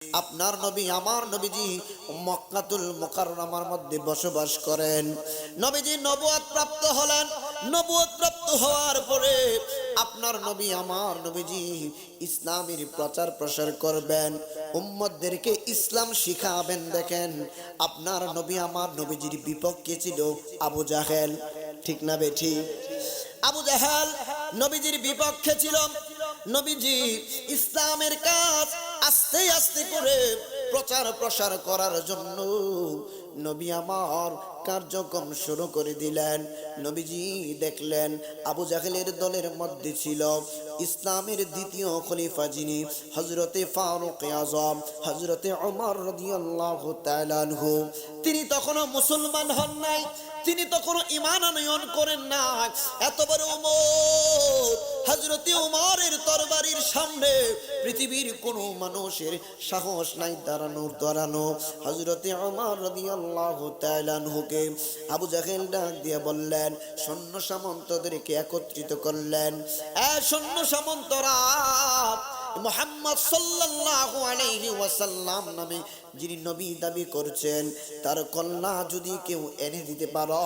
আপনার নবী আমার নবীজি মক্কাতুল মুকাররমার মধ্যে বসবাস করেন। নবীজি নবুয়ত প্রাপ্ত হলেন। নবুয়ত প্রাপ্ত হওয়ার পরে আপনার নবী আমার নবীজি ইসলামের প্রচার প্রসার করবেন, উম্মতদেরকে ইসলাম শিখাবেন। দেখেন, আপনার নবী আমার নবীজির বিপক্ষে ছিল আবু জাহেল, ঠিক না বেঠি? আবু জাহেল নবীজির বিপক্ষে ছিল। নবীজি ইসলামের কাজ আস্তে আস্তে করে প্রচার প্রসার করার জন্য নবী আমার কার্যক্রম শুরু করে দিলেন। নবীজি দেখলেন আবু জাহেলের দলের মধ্যে ছিল ইসলামের দ্বিতীয় খলিফা, যিনি হযরতে ফারুক আযম হযরতে ওমর রাদিয়াল্লাহু তাআলা আনহু। তিনি তখনও মুসলমান হন নাই, তিনি তখনও ঈমান আনয়ন করেন না। এত বড় উম্মত, হযরতে ওমরের তরবারির সামনে পৃথিবীর কোনো মানুষের সাহস নাই দাঁড়ানো। হযরতে ওমর রাদিয়াল্লাহু তাআলা আনহুকে আবু জাহেল ডাক দিয়ে বললেন, সৈন্য সামন্তদেরকে একত্রিত করলেন। সৈন্য সামন্তরা মুহাম্মদ সাল্লাল্লাহু আলাইহি ওয়াসাল্লাম নামে যিনি নবী দাবি করছেন, তার কন্যা যদি কেউ এনে দিতে পারো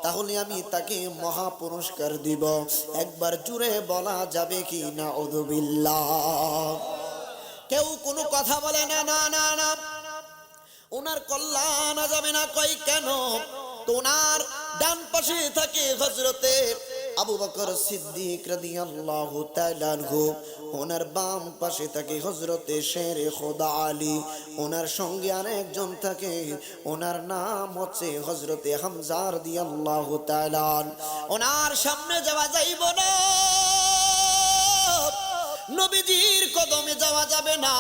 তাহলে আমি তাকে মহা পুরস্কার দিব। একবার জুড়ে বলা যাবে কি নাউযুবিল্লাহ? কেউ কোনো কথা বলে না, না না না, ওনার কল্লা আনা যাবে না। কই কেন? তো ওনার ডান পাশে থাকে হযরতে আবু বকর সিদ্দিক রাদিয়াল্লাহু তাআলা আনহু, ওনার বাম পাশে থাকে হযরতে শেরে খোদা আলী, ওনার সঙ্গে আরেকজন থাকে, ওনার নাম হচ্ছে হযরতে হামজা রাদিয়াল্লাহু তাআলা। ওনার সামনে যাওয়া যাইব না, নবীজির কদমে যাওয়া যাবে না,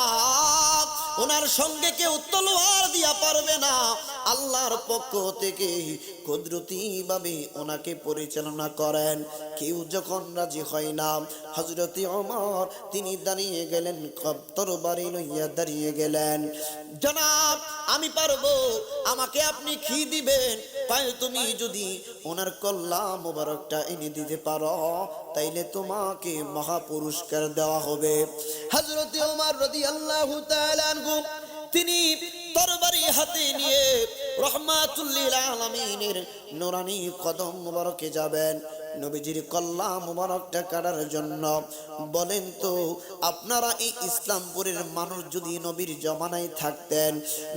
ওনার সঙ্গে কেউ তলোয়ার দিয়া পারবে না। আল্লাহর পক্ষ থেকে কুদরতি ভাবে ওনাকে পরিচালনা করেন। কেউ যখন রাজি হয় না, হযরতে ওমর তিনি দাঁড়িয়ে গেলেন, তরবারি লইয়া দাঁড়িয়ে গেলেন। জনাব, আমি পারবো, আমাকে আপনি কি দিবেন? পায় তুমি যদি ওনার কল্লা মোবারকটা এনে দিতে পারো তাইলে তোমাকে মহা পুরস্কার দেওয়া হবে। হযরতে ওমর রাদিয়াল্লাহু তাআলা আনহু তিনি তরবারি হাতে নিয়ে রাহমাতুল লিল আলামিনের নূরানি কদম মোবারকে যাবেন নবীজির কল্লা মোবারকটা কাটার জন্য। বলেন তো, আপনারা এই ইসলামপুরের মানুষ যদি নবীর জমানায় থাকতেন,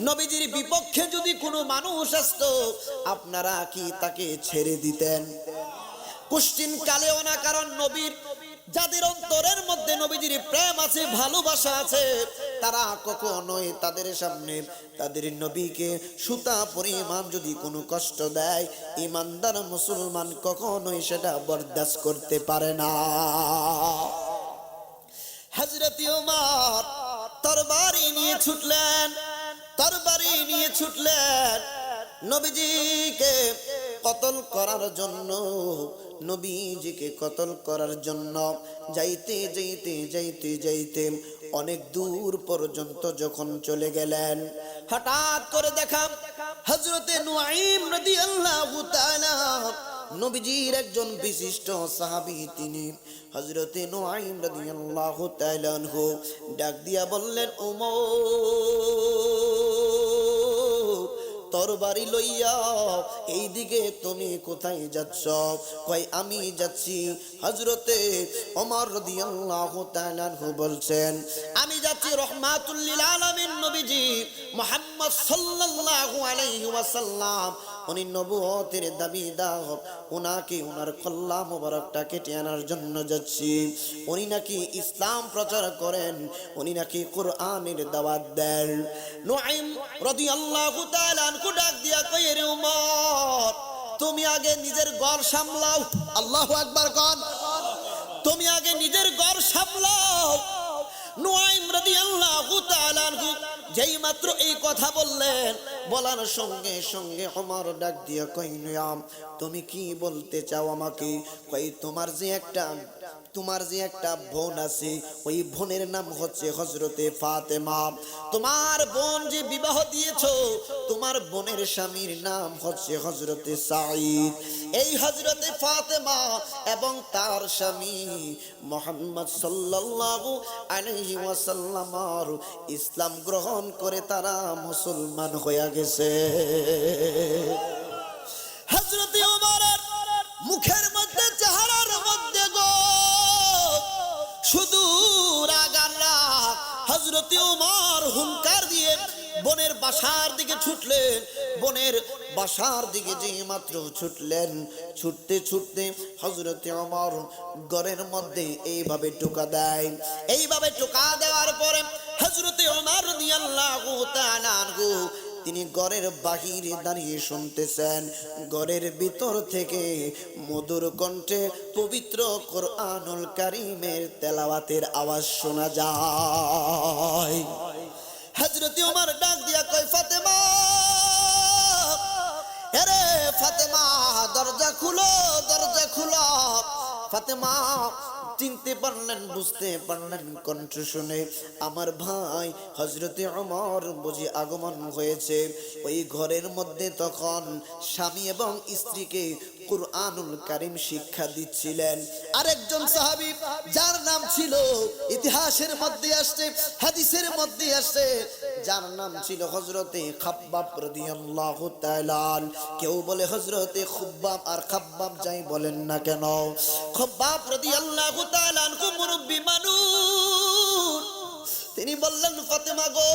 নবীজির বিপক্ষে যদি কোনো মানুষ আসতো, আপনারা কি তাকে ছেড়ে দিতেন? কোশ্চিন কালেও না। কারণ নবীর যাদের অন্তরের মধ্যে নবীজির প্রেম আছে, ভালোবাসা আছে, তারা কখনোই তাদের সামনে তাদের নবীকে সুতা পরিমাণ যদি কোনো কষ্ট দেয়, ইমানদার মুসলমান কখনোই সেটা বরদাস্ত করতে পারে না। হযরতে ওমর তরবারি নিয়ে ছুটলেন নবীজিকে কতল করার জন্য। নবীজিকে কতল করার জন্য যাইতে অনেক দূর পর্যন্ত যখন চলে গেলেন, হঠাৎ করে দেখা হযরতে নুআইম রাদিয়াল্লাহু তাআলা, নবীজির একজন বিশিষ্ট সাহাবী, তিনি হযরতে নুআইম রাদিয়াল্লাহু তাআলা আনহু ডাক দিয়া বললেন, ওমর তরবারি লইয়া এইদিকে তুমি কোথায় যাচ্ছ? কই আমি যাচ্ছি। হযরতে ওমর রাদিয়াল্লাহু তাআলা আনহু বলছেন, আমি যাচ্ছি রাহমাতুল লিল আলামিন নবীজি মুহাম্মদ সাল্লাল্লাহু আলাইহি ওয়াসাল্লাম, উনি নবুয়তের দাবিদার, ওনাকে ওনার কল্লা মোবারকটা কেটে আনার জন্য যাচ্ছি। উনি নাকি ইসলাম প্রচার করেন, উনি নাকি কোরআনের দাওয়াত দেন। নুআইম রাদিয়াল্লাহু তাআলা আনহু ডাক দিয়া কই, রে ওমর, তুমি আগে নিজের ঘর সামলাও। আল্লাহু আকবার কোন। তুমি আগে নিজের ঘর সামলাও। নুআইম রাদিয়াল্লাহু তাআলা আনহু যেই মাত্র এই কথা বললেন, বলার সঙ্গে সঙ্গে ওমর ডাক দিয়া কই, নুআইম তুমি কি বলতে চাও আমাকে? কই তোমার যে একটা বোন আছে, ওই বোনের নাম হচ্ছে হযরতে ফাতেমা। তোমার বোন যে বিবাহ দিয়েছো, তোমার বোনের স্বামীর নাম হচ্ছে হযরতে সাঈদ। এই হযরতে ফাতেমা এবং তার স্বামী মুহাম্মদ সাল্লাল্লাহু আলাইহি ওয়াসাল্লাম ইসলাম গ্রহণ গ্রহণ করে তারা মুসলমান হয়ে গেছে। হযরত ওমরের মুখের মধ্যে চেহারার মধ্যে গো শুধু রাগ আর রাগ। হযরত ওমর হুঙ্কার দিয়ে বোনের বাসার দিকে ছুটলেন। বোনের বাসার দিকে যে মাত্র ছুটলেন, ছুটতে ছুটতে হযরত ওমর ঘরের মধ্যে এইভাবে টোকা দেয়। এইভাবে টোকা দেওয়ার পরে হযরত ওমর রাদিয়াল্লাহু তাআলা আনহু তিনি ঘরের বাহিরে দাঁড়িয়ে শুনতেছেন। ঘরের ভিতর থেকে মধুর কণ্ঠে পবিত্র কোরআনুল কারীমের তেলাওয়াতের আওয়াজ শোনা যায়। হযরত ওমর ডাক দিয়া কয়, ফাতেমা, আরে ফাতেমা, দরজা খুলো, দরজা খুলো। ফাতেমা চিনতে পারলেন, বুঝতে পারলেন কণ্ঠ শুনে আমার ভাই হযরত ওমর বুঝি আগমন হয়েছে। ওই ঘরের মধ্যে তখন স্বামী এবং স্ত্রীকে কুরআনুল কারীম শিক্ষা দিচ্ছিলেন আরেকজন সাহাবী, যার নাম ছিল, ইতিহাসের মধ্যে আসছে, হাদিসের মধ্যে আসছে, যার নাম ছিল হযরতে খাব্বাব রাদিয়াল্লাহু তাআলা। কেউ বলে হযরতে খুব্বাব আর খাব্বাব, যাই বলেন না কেন, খাব্বাব রাদিয়াল্লাহু তাআলা আনহু মুরব্বি মানুষ। তিনি বললেন, ফাতেমা গো,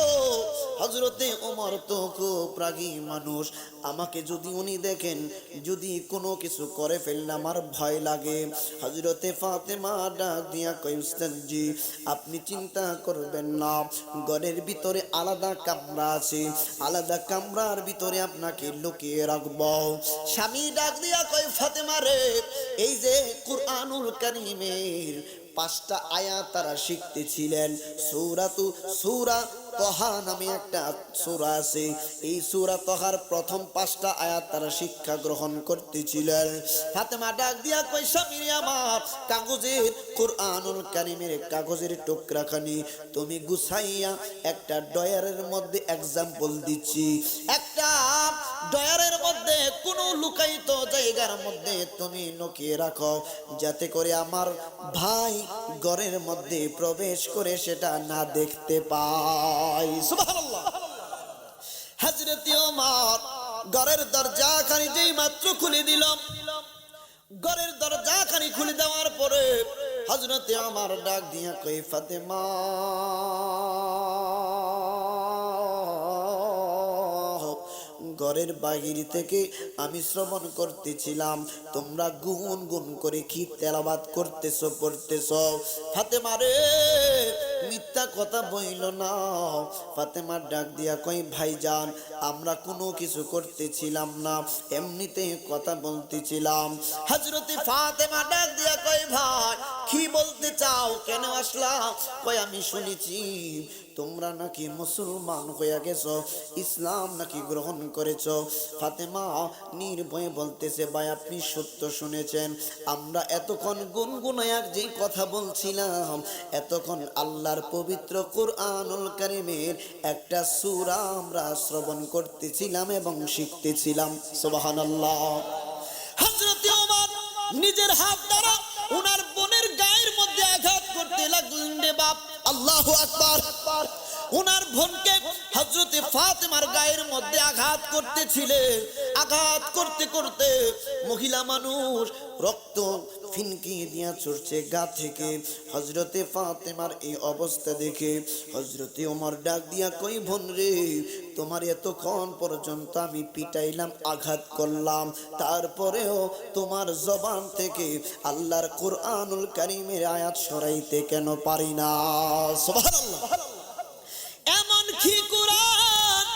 হযরতে ওমর তো খুব রাগী মানুষ, আমাকে যদি উনি দেখেন, যদি কোনো কিছু করে ফেললে আমার ভয় লাগে। হযরতে ফাতেমা ডাক দিয়া কই, উস্তাদজি আপনি চিন্তা করবেন না, ঘরের ভিতরে আলাদা কামরা আছে, আলাদা কামরার ভিতরে আপনাকে লুকিয়ে রাখবো। স্বামী ডাক দিয়া কই, ফাতেমা রে, এই যে কুরআনুল কারীমের 5টা আয়াত তারা শিখতেছিলেন। সূরা তহা নামে একটা সূরা আছে, এই সূরা তহার প্রথম 5টা আয়াত তারা শিক্ষা গ্রহণ করতেছিলেন। ফাতেমা ডাক দিয়া কই, স্বামী আমার, কাগজের কুরআনুল কারীমের কাগজের টুকরাখানি তুমি গুছাইয়া একটা ডয়ারের মধ্যে এক্সাম্পল দিচ্ছি, একটা ডয়ারের মধ্যে কোনো লুকায়িত জায়গার মধ্যে তুমি লুকিয়ে রাখো, যাতে করে আমার ভাই ঘরের মধ্যে প্রবেশ করে সেটা না দেখতে পায়। সুবহানাল্লাহ। হযরত ওমর ঘরের দরজাখানি যেই মাত্র খুলে দিল, ঘরের দরজাখানি খুলে দেওয়ার পরে হযরত ওমর ডাক দিয়া কই, ফাতেমা, ঘরের বাহির থেকে আমি শ্রবণ করতেছিলাম, তোমরা গুন গুন করে কি তেলাওয়াত করতেছো, পড়তেছো। ফাতেমা রে, মিথ্যা কথা বইল না। ফাতেমা ডাক দিয়া কই, ভাইজান, আমরা কোনো কিছু করতেছিলাম না, এমনিতে কথা বলতেছিলাম। হযরতে ফাতেমা ডাক দিয়া কই, ভাই কি বলতে চাও, কেন আসলা? কই, আমি শুনেছি তোমরা নাকি মুসলমান হয়ে গেছো, ইসলাম নাকি গ্রহণ করেছো। ফাতেমা নির্ভয়ে বলতেছে, ভাই আপনি সত্য শুনেছেন, আমরা এতক্ষণ গুনগুনায়া যে কথা বলছিলাম, এতক্ষণ আল্লাহর পবিত্র কুরআনুল কারীমের একটা সূরা আমরা শ্রবণ করতেছিলাম এবং শিখতেছিলাম। সুবহানাল্লাহ। হযরত ওমর নিজের হাত দ্বারা উনার বোনের গায়ের মধ্যে আঘাত করতে লাগলেন রে বাপ। আল্লাহু আকবার। উনার বোনকে হযরতে ফাতেমার গায়ের মধ্যে আঘাত করতেছিলেন। আঘাত করতে করতে মহিলা মানুষ রক্ত ফিনকিয়ে দিয়া চড়ছে গা থেকে। হযরতে ফাতেমার এই অবস্থা দেখে হযরতে ওমর ডাক দিয়া কই, বোন রে, তোমার এতক্ষণ পর্যন্ত আমি পিটাইলাম, আঘাত করলাম, তারপরেও তোমার জবান থেকে আল্লাহর কুরআনুল কারীমের আয়াত সরাইতে কেন পারি না? সুবহানাল্লাহ। এমন কি কুরআন,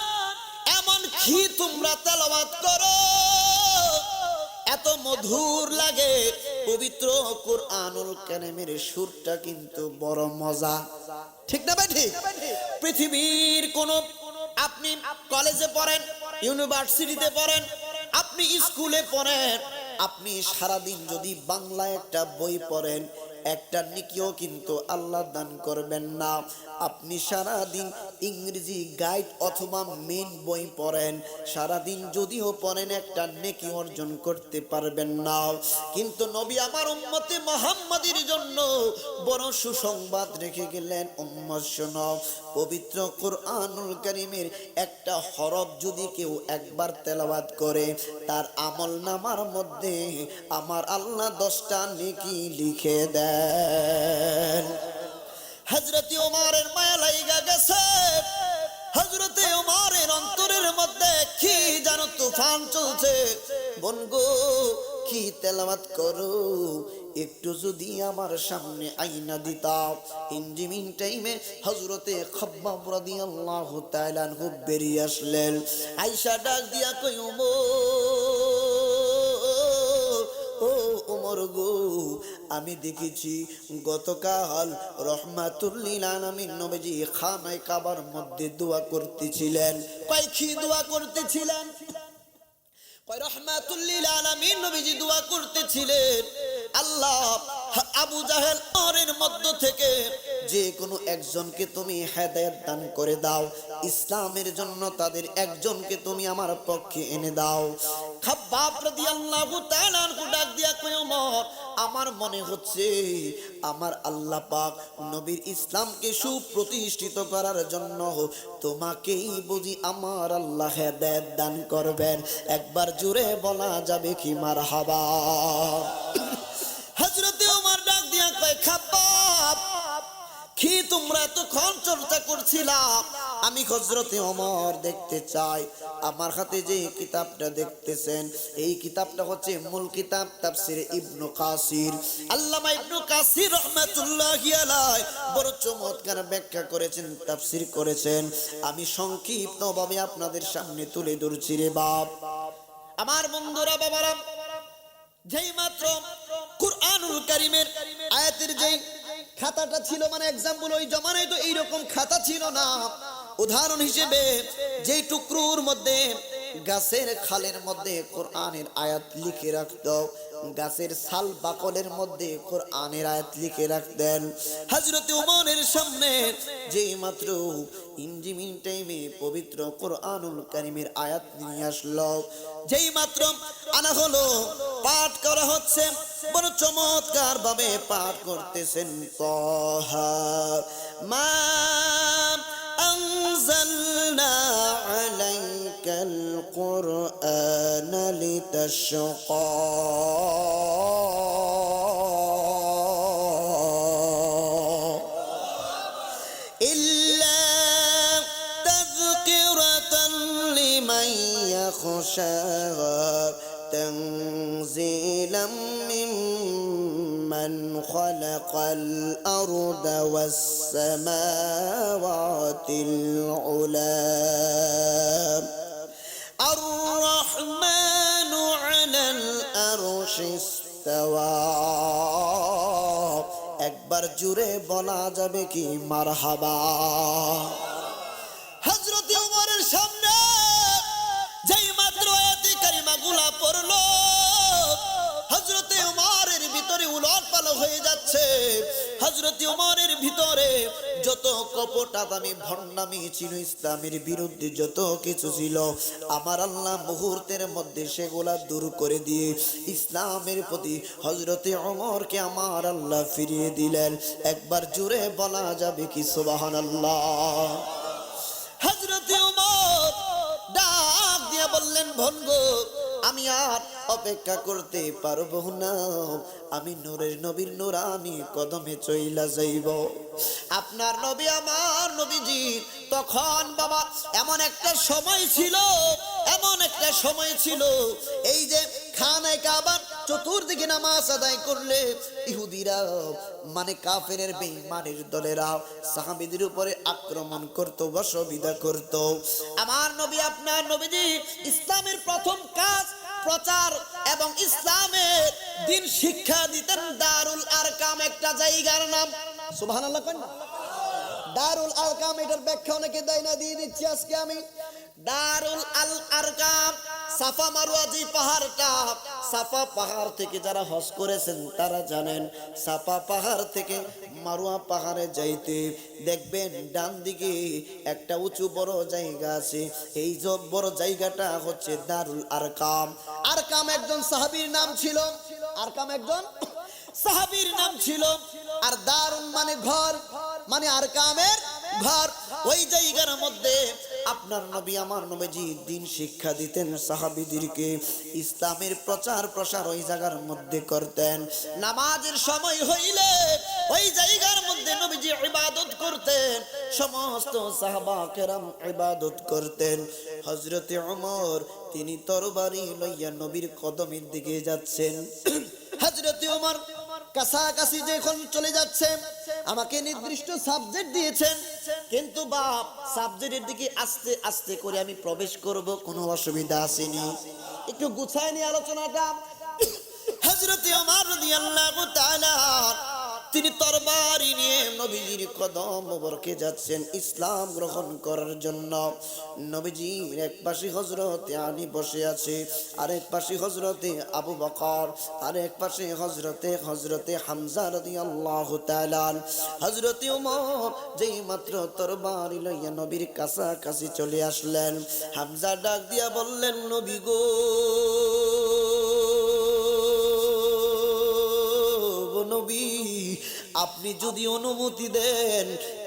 এমন কি তোমরা তেলাওয়াত করো, এত মধুর লাগে। পবিত্র কুরআনুল কারীমের সুরটা কিন্তু বড় মজা, ঠিক না ভাই? ঠিক। পৃথিবীর কোন, আপনি কলেজে পড়েন, ইউনিভার্সিটিতে পড়েন, আপনি স্কুলে পড়েন, আপনি সারাদিন যদি বাংলা একটা বই পড়েন, একটা নেকিও কিন্তু আল্লাহ দান করবেন না। আপনি সারা দিন ইংরেজি গাইড অথবা মেন বই পড়েন, সারা দিন যদিও পড়েন একটা নেকি অর্জন করতে পারবেন না। কিন্তু নবী আমার উম্মতে মুহাম্মাদের জন্য বড় সুসংবাদ রেখে গেলেন, উম্মত শোনো, পবিত্র কুরআনুল কারীমের একটা হরফ যদি কেউ একবার তেলাওয়াত করে, তার আমলনামার মধ্যে আমার আল্লাহ 10টা নেকি লিখে দেন। হযরতে ওমরের মায়া লাইগা গেছে, হযরতে ওমরের অন্তরের মধ্যে কি জানো তুফান চলছে। বোন গো, কি তেলাওয়াত করো, একটু যদি আমার সামনে আইনা দিতা। ইনজিমিন টাইমে হযরতে খাব্বাব রাদিয়াল্লাহু তাআলা আনহু বেরিয়ে আসলেন। আয়েশা ডাক দিয়া কই, ও ওমর গো, আমি দেখেছি গতকাল রাহমাতুল লিল আলামিন নবীজি খানায়ে কাবার মধ্যে দোয়া করতেছিলেন। কয় কি দোয়া করতেছিলেন? কয় রাহমাতুল লিল আলামিন নবীজি দোয়া করতেছিলেন, আল্লাহ আবু জাহেল এর মধ্য থেকে যে কোনো একজনকে তুমি হেদায়েত দান করে দাও, ইসলামের জন্য তাদের একজনকে তুমি আমার পক্ষে এনে দাও। খাব্বাব রাদিয়াল্লাহু তাআলা আনহু ডাক দিয়া কয়, ওমর, আমার মনে হচ্ছে আমার আল্লাহ পাক নবীর ইসলামকে সুপ্রতিষ্ঠিত করার জন্য তোমাকেই বুঝি আমার আল্লাহ হেদায়েত দান করবেন। একবার জোরে বলা যাবে কি মারহাবা? হযরতে ওমর ডাক দিয়া কয়, খাব্বাব, কি তোমরা এতক্ষণ চর্চা করছিলা? আমি হযরতে ওমর দেখতে চাই আমার হাতে যে কিতাবটা দেখতেছেন, এই কিতাবটা হচ্ছে মূল কিতাব তাফসীর ইবনে কাসির। আল্লামা ইবনে কাসির রাহমাতুল্লাহি আলাইহি বড় চমৎকার ব্যাখ্যা করেছেন, তাফসীর করেছেন। আমি সংক্ষিপ্তভাবে আপনাদের সামনে তুলে ধরছি রে বাপ। আমার বন্ধুরা, বাবারা, যেই মাত্র কুরআনুল কারীমের আয়াতের যেই খাতাটা ছিল, মানে एग्जांपल, ওই জমানায় তো এইরকম খাতা ছিল না। উদাহরণ হিসেবে যেই টুকরোর মধ্যে গাছের খালের মধ্যে কোরআনের আয়াত লিখে রাখতো, গাছের ছাল বাকলের মধ্যে কোরআনের আয়াত লিখে রাখতেন। হযরত ওমরের সামনে যেই মাত্র ইনজিমিন টাইমে পবিত্র কোরআনুল কারীমের আয়াত নিয়ে আসলো, যেই মাত্র আনা হলো, পাঠ করা হচ্ছে, বড় চমৎকার ভাবে পাঠ করতেছেন। তাহা মা আনজালনা আলাইকাল কুরআন লিতাশকা ইল্লা তাযকিরাতান লিমান ইয়াখশা تنزيلا ممن خلق الأرض والسماوات العلى الرحمن على العرش استوى। একবার জুড়ে বলা যাবে কি মারহাবা? হযরত ওমরের সামনে যেই মাত্র আয়াতে কারিমাগুলা পড়লো, হযরত ওমরের ভিতরে উলটপালট হয়ে যাচ্ছে। হযরত ওমরের ভিতরে যত কপটামি ভণ্ডামি ছিল, ইসলামের বিরুদ্ধে যত কিছু ছিল, আমার আল্লাহ মুহূর্তের মধ্যে সেগুলা দূর করে দিয়ে ইসলামের প্রতি হযরত ওমরকে আমার আল্লাহ ফিরিয়ে দিলেন। একবার জোরে বলা যাবে কি সুবহানাল্লাহ? হযরত ওমর ডাক দিয়া বললেন, ভনগো, আমি আর অপেক্ষা করতে পারবো না, আমি নূরের নবীর নূরানি কদমে চইলা যাইব। আপনার নবী, আমার নবীজি তখন বাবা এমন একটা সময় ছিল, এমন একটা সময় ছিল, এই যে খানায়ে কাবার চতুর্দিকে নামাজ আদায় করলে ইহুদিরা, মানে কাফেরের বেঈমানের দলেরা সাহাবীদের উপরে আক্রমণ করত, অসুবিধা করত। আমার নবী, আপনার নবীজি ইসলামের প্রথম কাজ প্রচার এবং ইসলামের দ্বীন শিক্ষা দিতেন। দারুল আরকাম একটা জায়গার নাম, সুবহানাল্লাহ। দারুল আরকাম, এটার ব্যাখ্যা অনেকে দেয় না, দিয়ে দিচ্ছি আজকে আমি। দারুল আল আরকাম, সাফা মারওয়া যে পাহাড়টা, সাফা পাহাড় থেকে যারা হজ করেছেন তারা জানেন, সাফা পাহাড় থেকে মারওয়া পাহাড়ে যাইতে দেখবেন ডান দিকে একটা উঁচু বড় জায়গা আছে। এই যে বড় জায়গাটা হচ্ছে দারুল আরকাম। আরকাম একজন সাহাবীর নাম ছিল, আরকাম একজন সাহাবীর নাম ছিল। আর দারুন মানে ঘর, মানে আরকামের ঘর। ওই জায়গার মধ্যে আপনার নবী আমার নবীজি দ্বীন শিক্ষা দিতেন সাহাবীদেরকে, ইসলামের প্রচার প্রসার ওই জায়গার মধ্যে করতেন। নামাজের সময় হইলে ওই জায়গার মধ্যে নবীজি ইবাদত করতেন, সমস্ত সাহাবা কেরাম ইবাদত করতেন। হযরতে ওমর তিনি তরবারি লইয়া নবীর কদমের দিকে যাচ্ছেন। হযরতে ওমর কাছাকাছি যখন চলে যাচ্ছে, আমাকে নির্দিষ্ট সাবজেক্ট দিয়েছেন, কিন্তু বাপ সাবজেক্টের দিকে আস্তে আস্তে করে আমি প্রবেশ করব, কোনো অসুবিধা আসেনি। একটু গুছায় নিয়ে আলোচনাটা। হযরতে ওমর রাদিয়াল্লাহু তাআলা তিনি তরবারি নিয়ে নবীজির কদম মোবারকে যাচ্ছেন ইসলাম গ্রহণ করার জন্য। নবীজির এক পাশে হযরতে আলী বসে আছে, আরেক পাশে হযরতে আবু বকর, আরেক পাশে হযরতে হামজা রাদিয়াল্লাহু তাআলা। হযরতে ওমর যেই মাত্র তরবারি লইয়া নবীর কাছাকাছি চলে আসলেন, হামজা ডাক দিয়া বললেন, নবী গো, নবী আপনি যদি অনুমতি দেন,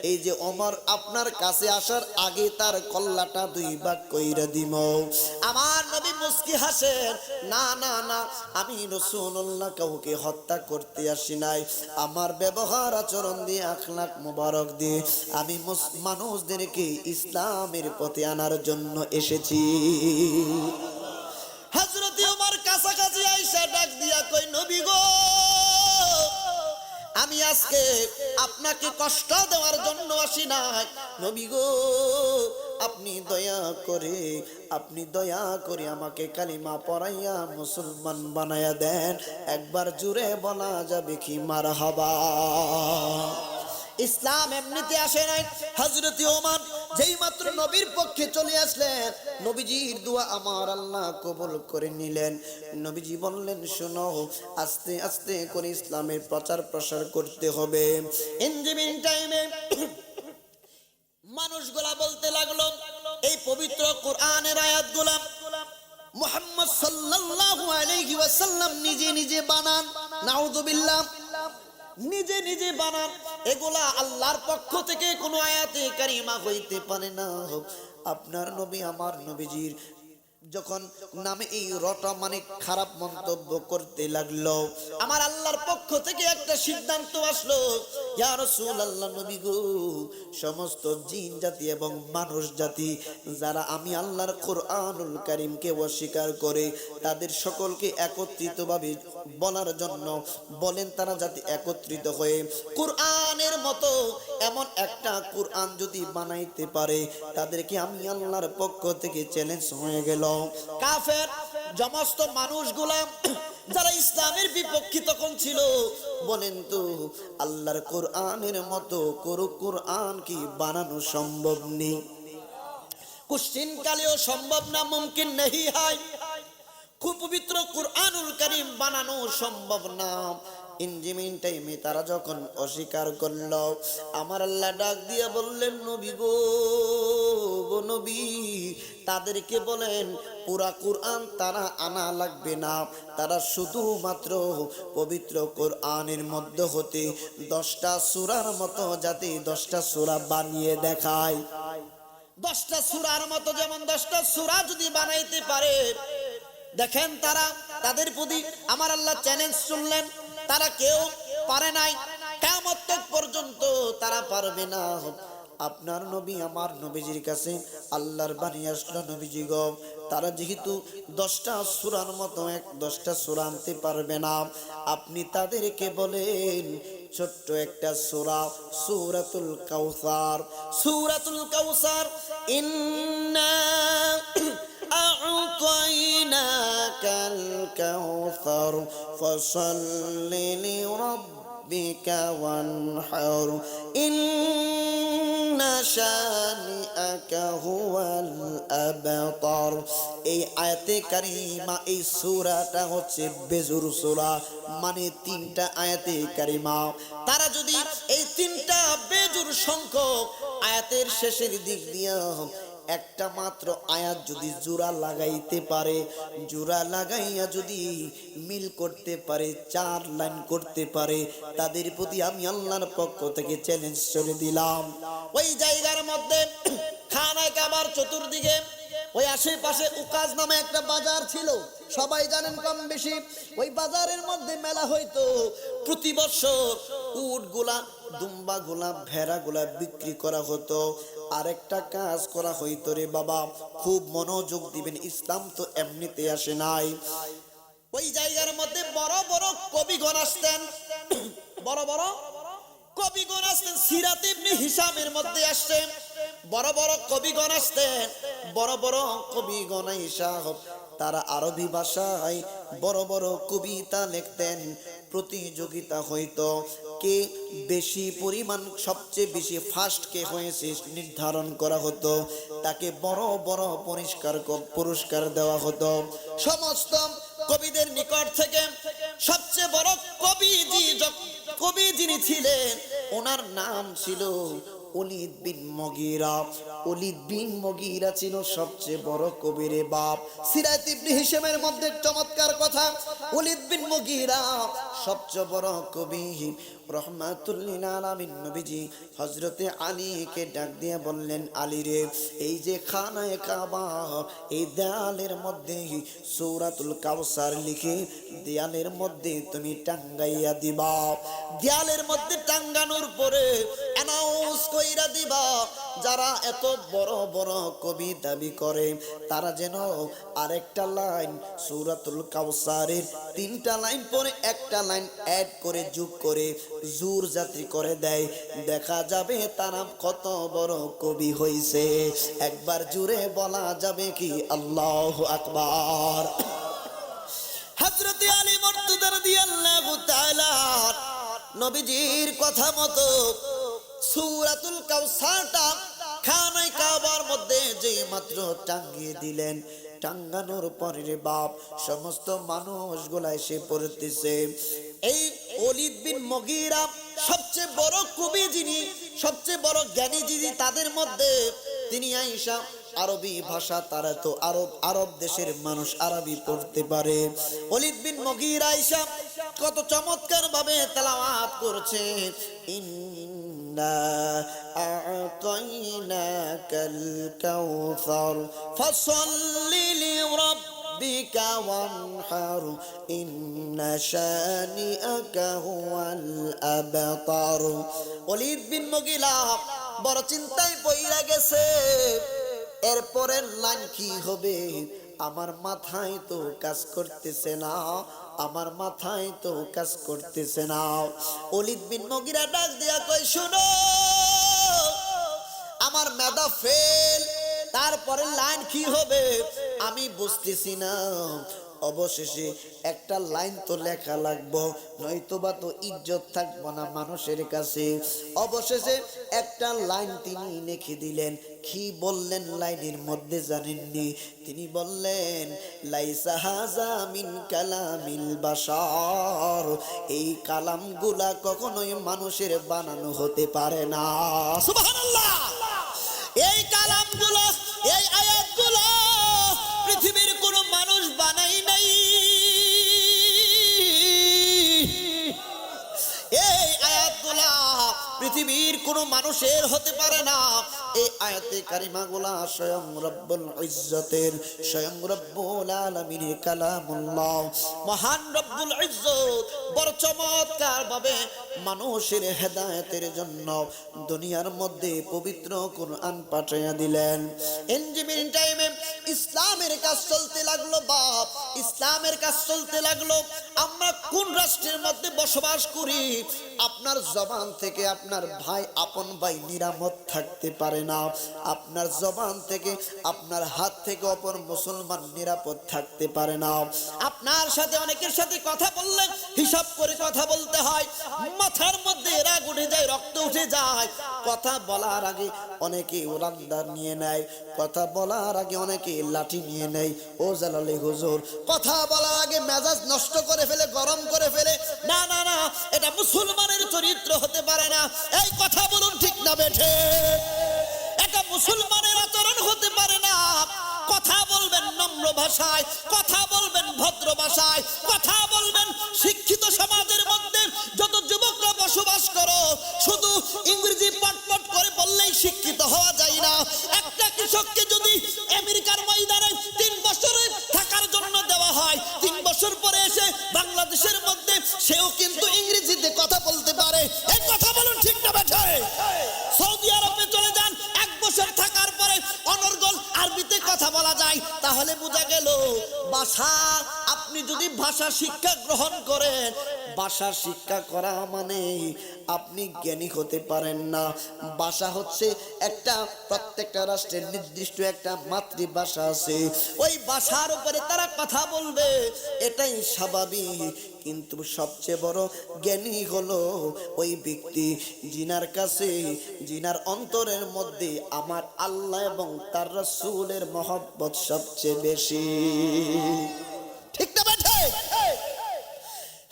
এই যে ওমর আপনার কাছে আসার আগে তার কল্লাটা দুই ভাগ কইরা দিম। আমার নবী মুস্কি হাসেন, না না না, আমি রাসূলুল্লাহ কাউকে হত্যা করতে আসি নাই, আমার ব্যবহার আচরণ দিয়ে আখলাক মোবারক দিয়ে আমি মানুষদেরকে ইসলামের পথে আনার জন্য এসেছি। হযরত ওমর কাছাকাছি আইসা ডাক দিয়া কই, নবী গো, আমি আজকে আপনাকে কষ্ট দেওয়ার জন্য আসি নাই, নবী গো আপনি দয়া করে আমাকে কালিমা পড়াইয়া মুসলমান বানায়া দেন। একবার জুড়ে বলা যাবে কি মারহাবা। ইসলাম এমনিতে আসে নাই। হযরত ওমর যেই মাত্র নবীর পক্ষে চলে আসলেন, নবীজির দোয়া আমার আল্লাহ কবুল করে নিলেন। নবীজি বললেন, শোনো, আস্তে আস্তে করে ইসলামের প্রচার প্রসার করতে হবে। ইন দ্য মিন টাইমে মানুষগুলা বলতে লাগলো, এই পবিত্র কোরআনের আয়াতগুলা মুহাম্মদ সাল্লাল্লাহু আলাইহি ওয়াসাল্লাম নিজে নিজে বানান, নাউযুবিল্লাহ, নিজে নিজে বানান, এগুলা আল্লাহর পক্ষ থেকে কোনো আয়াতে কারিমা হইতে পারে না। আপনার নবী আমার নবীজির যখন নামে এই রটা মানে খারাপ মন্তব্য করতে লাগলো, আমার আল্লাহর পক্ষ থেকে একটা সিদ্ধান্ত আসলো, ইয়া রাসূলুল্লাহ, নবী গো, সমস্ত জিন জাতি এবং মানুষ জাতি যারা আমি আল্লাহর কোরআনুল কারীমকে অস্বীকার করে, তাদের সকলকে একত্রিতভাবে বলার জন্য বলেন, তারা যাতে একত্রিত হয়ে কোরআনের মতো এমন একটা কোরআন যদি বানাইতে পারে, তাদেরকে আমি আল্লাহর পক্ষ থেকে চ্যালেঞ্জ হয়ে গেল। কাফের সমস্ত মানুষগুলা যারা ইসলামের বিপক্ষে তখন ছিল, বলেন তো আল্লাহর কোরআনের মতো কোরআন কি বানানো সম্ভব নেই? কোশ্চিন কালেও সম্ভব না, মুমকিন নেই হয়। খুব পবিত্র কোরআনুল কারীম বানানো সম্ভব না। ইনজিমিন টাইমে তারা যখন অস্বীকার করল, আমার আল্লাহ ডাক দিয়ে বললেন, নবী গো, নবী তাদেরকে বলেন পুরা কোরআন তারা আনা লাগবে না, তারা শুধুমাত্র পবিত্র কোরআনের মধ্যে হতে 10টা সূরার মতো যাতে 10টা সূরা বানিয়ে দেখায়। 10টা সূরার মতো, যেমন 10টা সূরা যদি বানাইতে পারে, দেখেন তাদের প্রতি আমার আল্লাহ চ্যালেঞ্জ শুনলেন। তারা কেউ পারে নাই, কিয়ামত পর্যন্ত তারা পারবে না। আপনার নবী আমার নবীজির কাছে আল্লাহর বাণী আসলো, নবীজি গো, তারা যেহেতু 10টা সূরার মতো 10টা সূরা আনতে পারবে না, আপনি তাদেরকে বলেন ছোট্ট একটা সূরা, সূরাতুল কাউসার। সূরাতুল কাউসার, ইন্না আ'তাইনাকাল কাউসার ফাসাল্লি লিরাব্বিকা ওয়ানহার, ইন্না শানিআকা হুয়াল আবতার। এই আয়াতে কারিমা, এই সূরাটা হচ্ছে বেজুর সূরা, মানে তিনটা আয়াতে কারিমা। তারা যদি এই তিনটা বেজুর সংখ্যক আয়াতের শেষের দিক দিয়া একটা মাত্র আয়াত যদি জোড়া লাগাইতে পারে, জোড়া লাগাইয়া যদি মিল করতে পারে, 4 লাইন করতে পারে, তাদের প্রতি আমি আল্লাহর পক্ষ থেকে চ্যালেঞ্জ করে দিলাম। ওই জায়গার মধ্যে খানায় কাবার চতুর্দিকে ওই আশেপাশে উকাজ নামে একটা বাজার ছিল, সবাই জানেন কম বেশি। ওই বাজারের মধ্যে মেলা হইতো প্রতি বছর। উটগুলা, দুম্বাগুলা, ভেড়াগুলা বিক্রি করা হতো। আরেকটা কাজ করা হইতো রে বাবা, খুব মনোযোগ দিবেন, ইসলাম তো এমনিতে আসে নাই। ওই জায়গার মধ্যে বড় বড় কবিগণ আসতেন, বড় বড় কবিগণ আসতেন। সিরাত ইবনে হিশামের মধ্যে আসতেন বড় বড় কবিগণ আসতেন। বড় বড় কবিগণ আইসা তারা আরবি ভাষায় বড় বড় কবিতা লিখতেন। প্রতিযোগিতা হইতো, কে বেশি পরিমাণ, সবচেয়ে বেশি ফার্স্ট কে হয়েছে নির্ধারণ করা হতো, তাকে বড় বড় পুরস্কার দেওয়া হতো। সমস্ত কবিদের নিকট থেকে সবচেয়ে বড় কবি যিনি ছিলেন, ওনার নাম ছিল ওলীদ বিন মুগীরা। ওলীদ বিন মুগীরা ছিল সবচেয়ে বড় কবির বাপ। সিরাত ইবনে হিশামের মধ্যে চমৎকার কথা, ওলীদ বিন মুগীরা সবচেয়ে বড় কবি। রহমাতুল লিল আলামিন নবীজি হযরতে আলীকে ডাক দিয়ে বললেন, আলী রে, এই যে খানায়ে কাবা, এই দেয়ালের মধ্যে সূরাতুল কাউসার লিখে দেয়ালের মধ্যে তুমি টাঙ্গাইয়া দিবা। দেয়ালের মধ্যে টাঙ্গানোর পরে অ্যানাউন্স কইরা দিবা, যারা এত বড় বড় কবি দাবি করে তারা যেন আরেকটা লাইন সূরাতুল কাউসারের 3টা লাইন পরে একটা লাইন অ্যাড করে যোগ করে জোর জাতি করে দেয়। দেখা যাবে তারা কত বড় কবি হইছে। একবার জুড়ে বলা যাবে কি আল্লাহু আকবার। হযরত আলী মুর্তজা রাদিয়াল্লাহু তাআলা নবীজির কথা মতো সূরাতুল কাউসারটা খানায় কাবার মধ্যে যে মাত্র টাঙ্গিয়ে দিলেন, টাঙ্গানোর পরে রে বাপ, সমস্ত মানুষগুলা এসে পড়তেছে। এই ওলীদ বিন মুগীরা সবচেয়ে বড় কবি যিনি, সবচেয়ে বড় জ্ঞানী যিনি, তাদের মধ্যে তিনি আয়েশা। আরবি ভাষা, তারা তো আরব দেশের মানুষ, আরবি পড়তে পারে। ওলীদ বিন মুগীরা আয়েশা কত চমৎকার ভাবে তেলাওয়াত করছে, ইন্না আ'তাইনাকাল কাউসার ফাসাল্লি লিরাব্বিকা ওয়ানহার ইন্না শানিআকা হুয়াল আবতার। ওলীদ বিন মুগীরা বড় চিন্তায় পইড়া গেছে, এরপরের লাইন কি হবে আমার মাথায় তো কাজ করতেছে না, আমার মাথায় তো কাজ করতেছে না। ওলীদ বিন মুগীরা ডাক দিয়া কয়, শুনো, আমার মেধা ফেল, তারপরে লাইন কি হবে আমি বুঝতেছি না। অবশেষে একটা লাইন তো লেখা লাগবো, নয়তোবা তো ইজ্জত থাকবো না মানুষের কাছে। অবশেষে একটা লাইন তিনি লিখে দিলেন। কি বললেন লাইনের মধ্যে জানেননি? তিনি বললেন, লাইসা হাযা মিন কালামিল বাশার, এই কালামগুলা কখনোই মানুষের বানানো হতে পারে না। সুবহানাল্লাহ। এই কালামগুলো, এই আয়াতগুলো পৃথিবীর কোনো মানুষ বানাই নাই। এই আয়াতগুলা পৃথিবীর কোনো মানুষের হতে পারে না। এই আয়াতে কারিমাগুলা স্বয়ং রব্বুল ইজ্জতের, স্বয়ং রব্বুল আলামিনের কালামুল্লাহ। মহান রব্বুল ইজ্জত বড় চমৎকার ভাবে মানুষের হেদায়েতের জন্য দুনিয়ার মধ্যে পবিত্র কুরআন পাঠাইয়া দিলেন। ইঞ্জিনিয়ারিং টাইমে ইসলামের কাজ চলতে লাগলো বাপ, ইসলামের কাজ চলতে লাগলো। আমরা কোন রাষ্ট্রের মধ্যে বসবাস করি, আপনার জবান থেকে আপনার ভাই আপন ভাই নিরাপদ থাকতে পারে না, আপনার জবান থেকে আপনার হাত থেকে অপর মুসলমান নিরাপদ থাকতে পারে না। আপনার সাথে অনেকের সাথে কথা বললে হিসাব করে কথা বলতে হয়, মাথার মধ্যে রাগ উঠে যায়, রক্ত উঠে যায়। কথা বলার আগে অনেকে ওরান্দার নিয়ে নেয়, কথা বলার আগে অনেকে লাঠি নিয়ে নেয়। ও জালালি হুজুর, কথা বলার আগে মেজাজ নষ্ট করে ফেলে, গরম করে ফেলে। না না না, এটা মুসলমানের চরিত্র হতে পারে না। এই কথা বলুন, ঠিক না বেঠে? এটা মুসলমানের আচরণ হতে পারে না। কথা বলবেন নম্র ভাষায়, কথা বলবেন ভদ্র ভাষায়, কথা বলবেন। শিক্ষিত সমাজের মধ্যে যত যুবকরা বসবাস করো, শুধু ইংরেজি পটপট করে বললেই শিক্ষিত হওয়া যায় না। একটা কৃষককে যদি আমেরিকার ময়দানে 3 বছর থাকার জন্য দেওয়া হয়, 3 বছর পরে এসে বাংলাদেশের মধ্যে সেও কিন্তু ইংরেজিতে কথা বলতে পারে। এই কথা বলুন, ঠিক না বেঠে? সৌদি আরবে চলে যান, 1 বছর থাকার পরে অনর্গল আরবিতে কথা বলা যায়। তাহলে বোঝা গেল ভাষা, আপনি যদি ভাষা শিক্ষা গ্রহণ করেন, ভাষা শিক্ষা করা মানে আপনি জ্ঞানী হতে পারেন না। ভাষা হচ্ছে একটা, প্রত্যেকটা রাষ্ট্রের নির্দিষ্ট একটা মাতৃভাষা আছে, ওই ভাষার উপরে তারা কথা বলবে, এটাই স্বাভাবিক। কিন্তু সবচেয়ে বড় জ্ঞানী হলো ওই ব্যক্তি জিনার কাছে, জিনার অন্তরের মধ্যে আমার আল্লাহ এবং তার রাসূলের মহব্বত সবচেয়ে বেশি। ঠিক না বেঠে?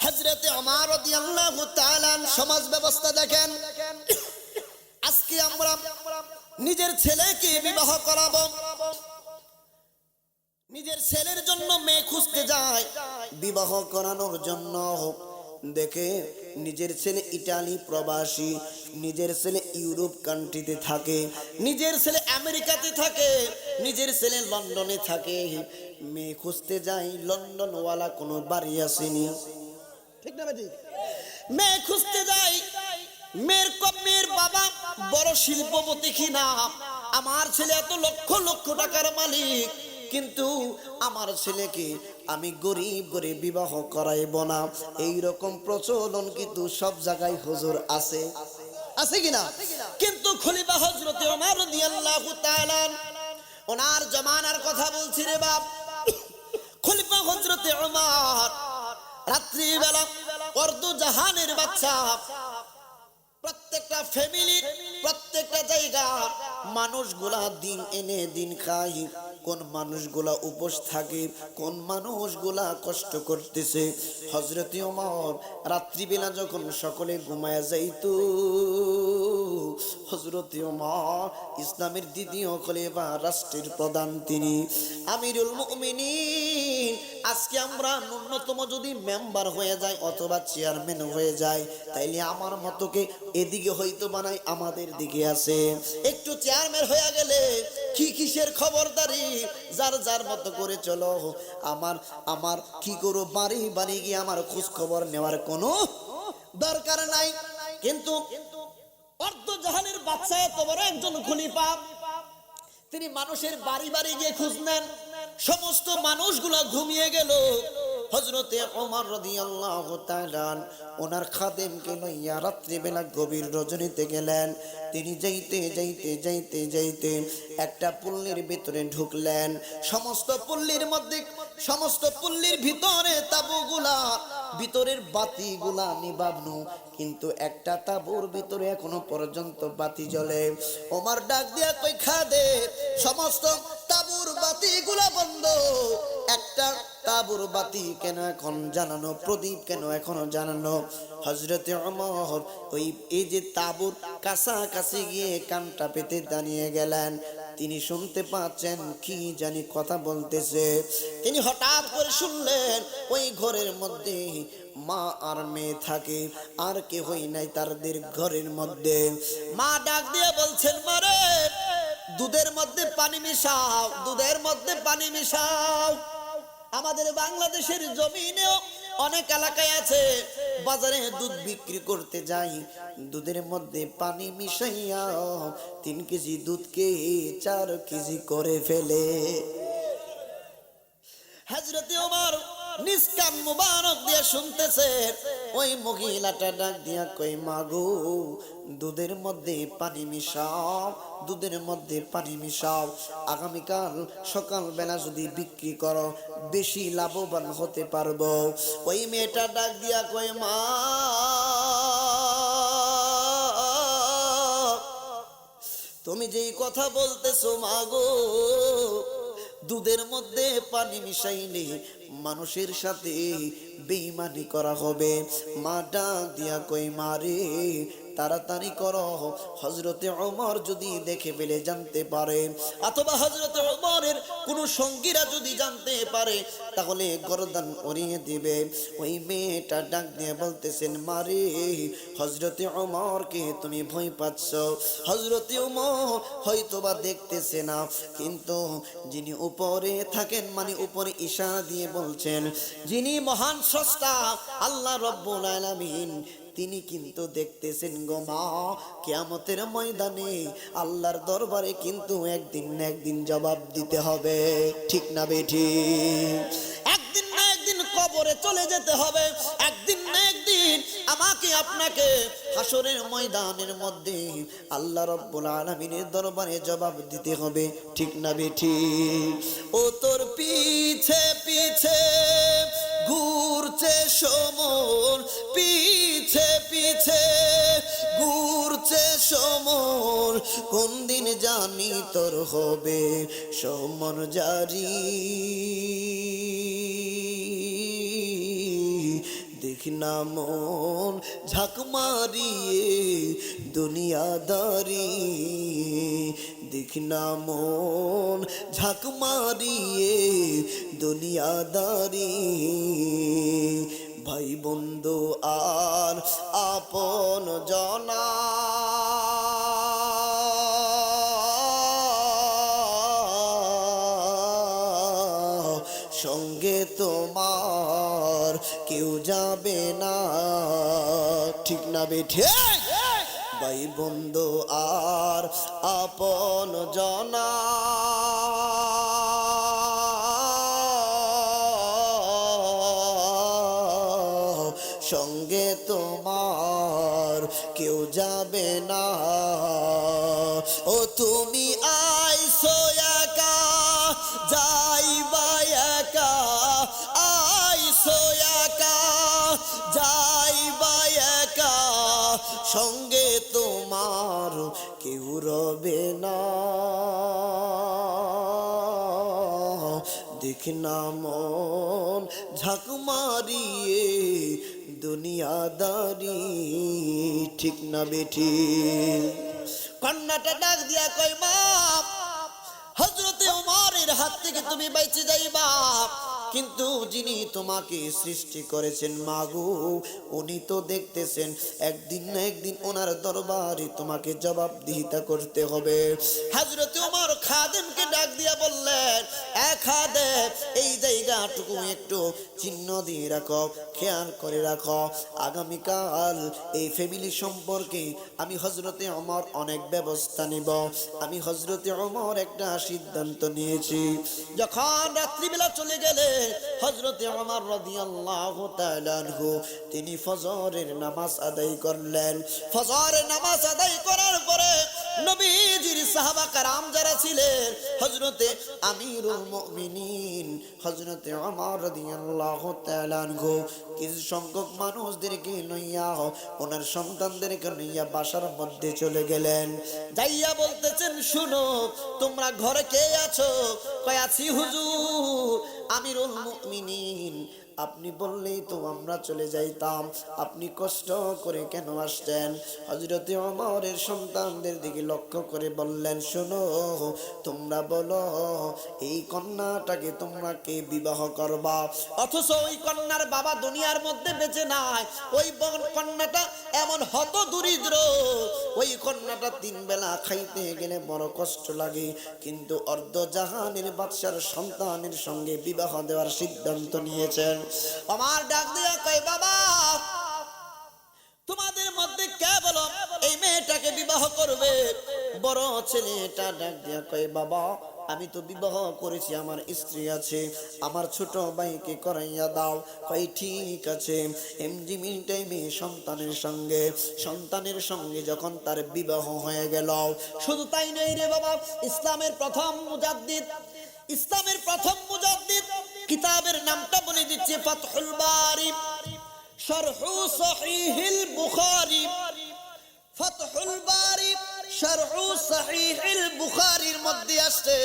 হযরতে ওমর রাদিয়াল্লাহু তাআলা সমাজ ব্যবস্থা দেখেন। আজকে আমরা নিজের ছেলেকে বিবাহ করাবো, নিজের ছেলের জন্য মেয়ে খুঁজতে যায় বিবাহ করানোর জন্য। দেখে নিজের ছেলে ইটালি প্রবাসী, নিজের ছেলে ইউরোপ কান্ট্রিতে থাকে, নিজের ছেলে আমেরিকাতে থাকে, নিজের ছেলে লন্ডনে থাকে। মেয়ে খুঁজতে যাই, লন্ডনওয়ালা কোনো বাড়ি আসেনি। ঠিক না ভাই? মেয়ে খুঁজতে যাই, মেয়ের বাবা বড় শিল্পপতি কিনা, আমার ছেলে এত লক্ষ লক্ষ টাকার মালিক, কিন্তু আমার ছেলেকে আমি গরিব করে বিবাহ করাইব না। এইরকম প্রচলন কিন্তু সব জায়গায় হুজুর আছে, আছে কিনা? কিন্তু খলিফা হযরতে ওমর রাদিয়াল্লাহু তাআলা, ওনার জামানার কথা বলছি রে বাপ। খলিফা হযরতে ওমর রাত্রি বেলা অর্ধ জাহানের বাদশা, প্রত্যেকটা ফ্যামিলি, প্রত্যেকটা জায়গা মানুষগুলা দিন এনে দিন খায়, কোন মানুষগুলা উপোস থাকে, কোন মানুষগুলা কষ্ট করতেছে। হযরতে ওমর রাত্রিবেলা যখন সকলে ঘুমায়া যাইতো, হযরতে ওমর ইসলামের দ্বিতীয় খলিফা, রাষ্ট্রের প্রধান, তিনি আমিরুল মুমিনিন। আজকে আমরা ন্যূনতম যদি মেম্বার হয়ে যায় অথবা চেয়ারম্যান হয়ে যায়, তাইলে আমার মতকে এদিকে হয়তো বানাই, আমাদের দিকে আছে। একটু চেয়ারম্যান হয়ে গেলে কি কিসের খবরদারি, যার যার মতো করে চলো। আমার কি করো, বাড়ি বাড়ি গিয়ে আমার খোঁজ খবর নেওয়ার কোনো দরকার নাই। কিন্তু অর্ধ জাহানের বাদশা এত বড় একজন খলিফা, তিনি মানুষের বাড়ি বাড়ি গিয়ে খোঁজ নেন। সমস্ত মানুষগুলা ঘুমিয়ে গেল। হযরতে ওমর রাদিয়াল্লাহু তাআলা ওনার খাদেমকে লইয়া রাত্রিবেলা গভীর রজনীতে গেলেন। তিনি যাইতে যাইতে যাইতে যাইতে একটা পল্লীর ভিতরে ঢুকলেন। সমস্ত পল্লীর ভিতরে তাঁবুগুলা, ভিতরের বাতিগুলা নিভানো, কিন্তু একটা তাঁবুর ভিতরে এখনো পর্যন্ত বাতি জ্বলে। ওমর ডাক দিয়া কই, খাদেম, সমস্ত তাঁবুর বাতিগুলা বন্ধ, একটা তাঁবুর বাতি কেন এখন জ্বালানো, প্রদীপ কেন এখনো জ্বালানো? হযরতে ওমর ওই এই যে তাঁবুর কাছাকাছি গিয়ে কানটা পেতে দাঁড়িয়ে গেলেন। তিনি শুনতে পাচ্ছেন কি জানি কথা বলতেছে। তিনি হঠাৎ করে শুনলেন ওই ঘরের মধ্যে মা আর মেয়ে থাকে, আর কেহই নাই তাদের ঘরের মধ্যে। মা ডাক দিয়ে বলছেন, মারে দুধের মধ্যে পানি মিশাও, দুধের মধ্যে পানি মিশাও। আমাদের বাংলাদেশের জমিনেও অনেক এলাকায় আছে, বাজারে দুধ বিক্রি করতে যাই, দুধের মধ্যে পানি মিশাইয়া 3 কেজি দুধকে 4 কেজি করে ফেলে। হযরতে ওমর নিজ কান মুবারক দিয়ে শুনতেছেন। ওই মহিলাটা ডাক দিয়া কই মাগো দুধের মধ্যে পানি মিশাও, দুধের মধ্যে পানি মিশাও, আগামীকাল সকালবেলা যদি বিক্রি করো বেশি লাভবান হতে পারবো। ওই মেয়েটা ডাক দিয়া কই মা তুমি যেই কথা বলতেছো মাগো, দুধের মধ্যে পানি মিশাইলে মানুষের সাথে বেঈমানি করা হবে। মা ডাক দিয়া কই মারে তাড়াতাড়ি করো, হযরতে ওমর যদি দেখে ফেলে জানতে পারে, অথবা হযরতে ওমরের কোন সঙ্গীরা যদি জানতে পারে তাহলে গর্দান উড়িয়ে দিবে। ওই মেয়েটা ডাক দিয়ে বলতেছেন মারে হযরতে ওমরকে তুমি ভয় পাচ্ছ, হযরতে ওমর হয়তোবা দেখতেছে না, কিন্তু যিনি উপরে থাকেন মানে উপরে ইশারা দিয়ে বলছেন, যিনি মহান স্রষ্টা আল্লাহ রাব্বুল আলামিন তিনি কিন্তু দেখতেছেন গো মা। কিয়ামতের ময়দানে আল্লাহর দরবারে কিন্তু একদিন না একদিন জবাব দিতে হবে, ঠিক না বেঠি? একদিন না একদিন কবরে চলে যেতে হবে, একদিন না একদিন আমাকে আপনাকে হাসরের ময়দানের মধ্যে আল্লাহ রাব্বুল আলামিনের দরবারে জবাব দিতে হবে, ঠিক না বেঠি? ও তোর পিছে পিছে ঘুরছে সমর, পিছে পিছে ঘুরছে সমর, কোন দিন জানি তোর হবে সমর জারি। দেখ না মন ঝাঁক মারিয়ে দুনিয়াদারি, দেখ না মন ঝাঁক মারিয়ে দুনিয়াদারি। ভাই বন্ধু আর আপন জনা সঙ্গে তোমার কেউ যাবে না, ঠিক না বেঠে? ভাই বন্ধু আর আপন জনা সঙ্গে তোমার কেউ যাবে না। ও তুমি আইসো একা যাইবা একা, আইসো একা যাইবা একা, সঙ্গে তোমার কেউ রবে না। দেখ না মন ঝাঁক মারিয়ে দুনিয়াদারি, ঠিক না বেঠি? কন্যাটা ডাক দিয়া কই মা হযরতে ওমরের হাত থেকে তুমি বেঁচে যাইবা, কিন্তু যিনি তোমাকে সৃষ্টি করেছেন মাগো উনি তো দেখতেছেন একদিন না একদিন ওনার দরবারে তোমাকে জবাবদিহিতা করতে হবে। হযরতে ওমর খাদেমকে ডাক দিয়া বললেন, এক খাদেম এই জায়গাটুকু একটু চিহ্ন দিয়ে রাখো, খেয়াল করে রাখো, আগামীকাল এই ফ্যামিলি সম্পর্কে আমি হযরতে ওমর অনেক ব্যবস্থা নিব। আমি হযরতে ওমর একটা সিদ্ধান্ত নিয়েছি। যখন রাত্রিবেলা চলে গেলে হযরতে ওমর রাদিয়াল্লাহু তাআলা আনহু তিনি ফজরের নামাজ আদায় করলেন। ফজরের নামাজ আদায় করার পরে নবীজির সাহাবা کرام যারা ছিলেন, হযরতে আমিরুল মুমিনিন হযরতে ওমর রাদিয়াল্লাহু তাআলা আনহু কিছু সংখ্যক মানুষদেরকে লইয়া ওনার সন্তানদেরকে লইয়া বাসার মধ্যে চলে গেলেন। যাইয়া বলতেছেন, শুনো তোমরা ঘরে কে আছো? কয় আছি হুজুর। আমিরুল মুমিনিন আপনি বললেই তো আমরা চলে যাইতাম, আপনি কষ্ট করে কেন আসছেন? হযরতে ওমরের সন্তানদের দিকে লক্ষ্য করে বললেন, শোনো তোমরা বলো এই কন্যাটাকে তোমরা কে বিবাহ করবা? অথচ ওই কন্যার বাবা দুনিয়ার মধ্যে বেঁচে নাই। ওই কন্যাটা এমন হত দরিদ্র, ওই কন্যাটা তিন বেলা খাইতে গেলে বড় কষ্ট লাগে, কিন্তু অর্ধ জাহানের বাদশার সন্তানের সঙ্গে বিবাহ দেওয়ার সিদ্ধান্ত নিয়েছেন। আমার ডাক দিয়া কই বাবা তোমাদের মধ্যে কে বলো এই মেয়েটাকে বিবাহ করবে? বড় ছেলেটা ডাক দিয়া কই বাবা আমি তো বিবাহ করেছি, আমার স্ত্রী আছে, আমার ছোট ভাইকে করাইয়া দাও। কই ঠিক আছে। এমজি মিল টাইমে সন্তানের সঙ্গে যখন তার বিবাহ হয়ে গেল, শুধু তাই নয় রে বাবা, ইসলামের প্রথম মুজাদ্দিদ কিতাবের নামটা বলে দিচ্ছে ফাতহুল বারি শারহু সহিহুল বুখারী। ফাতহুল বারি শারহু সহিহুল বুখারীর মধ্যে আসছে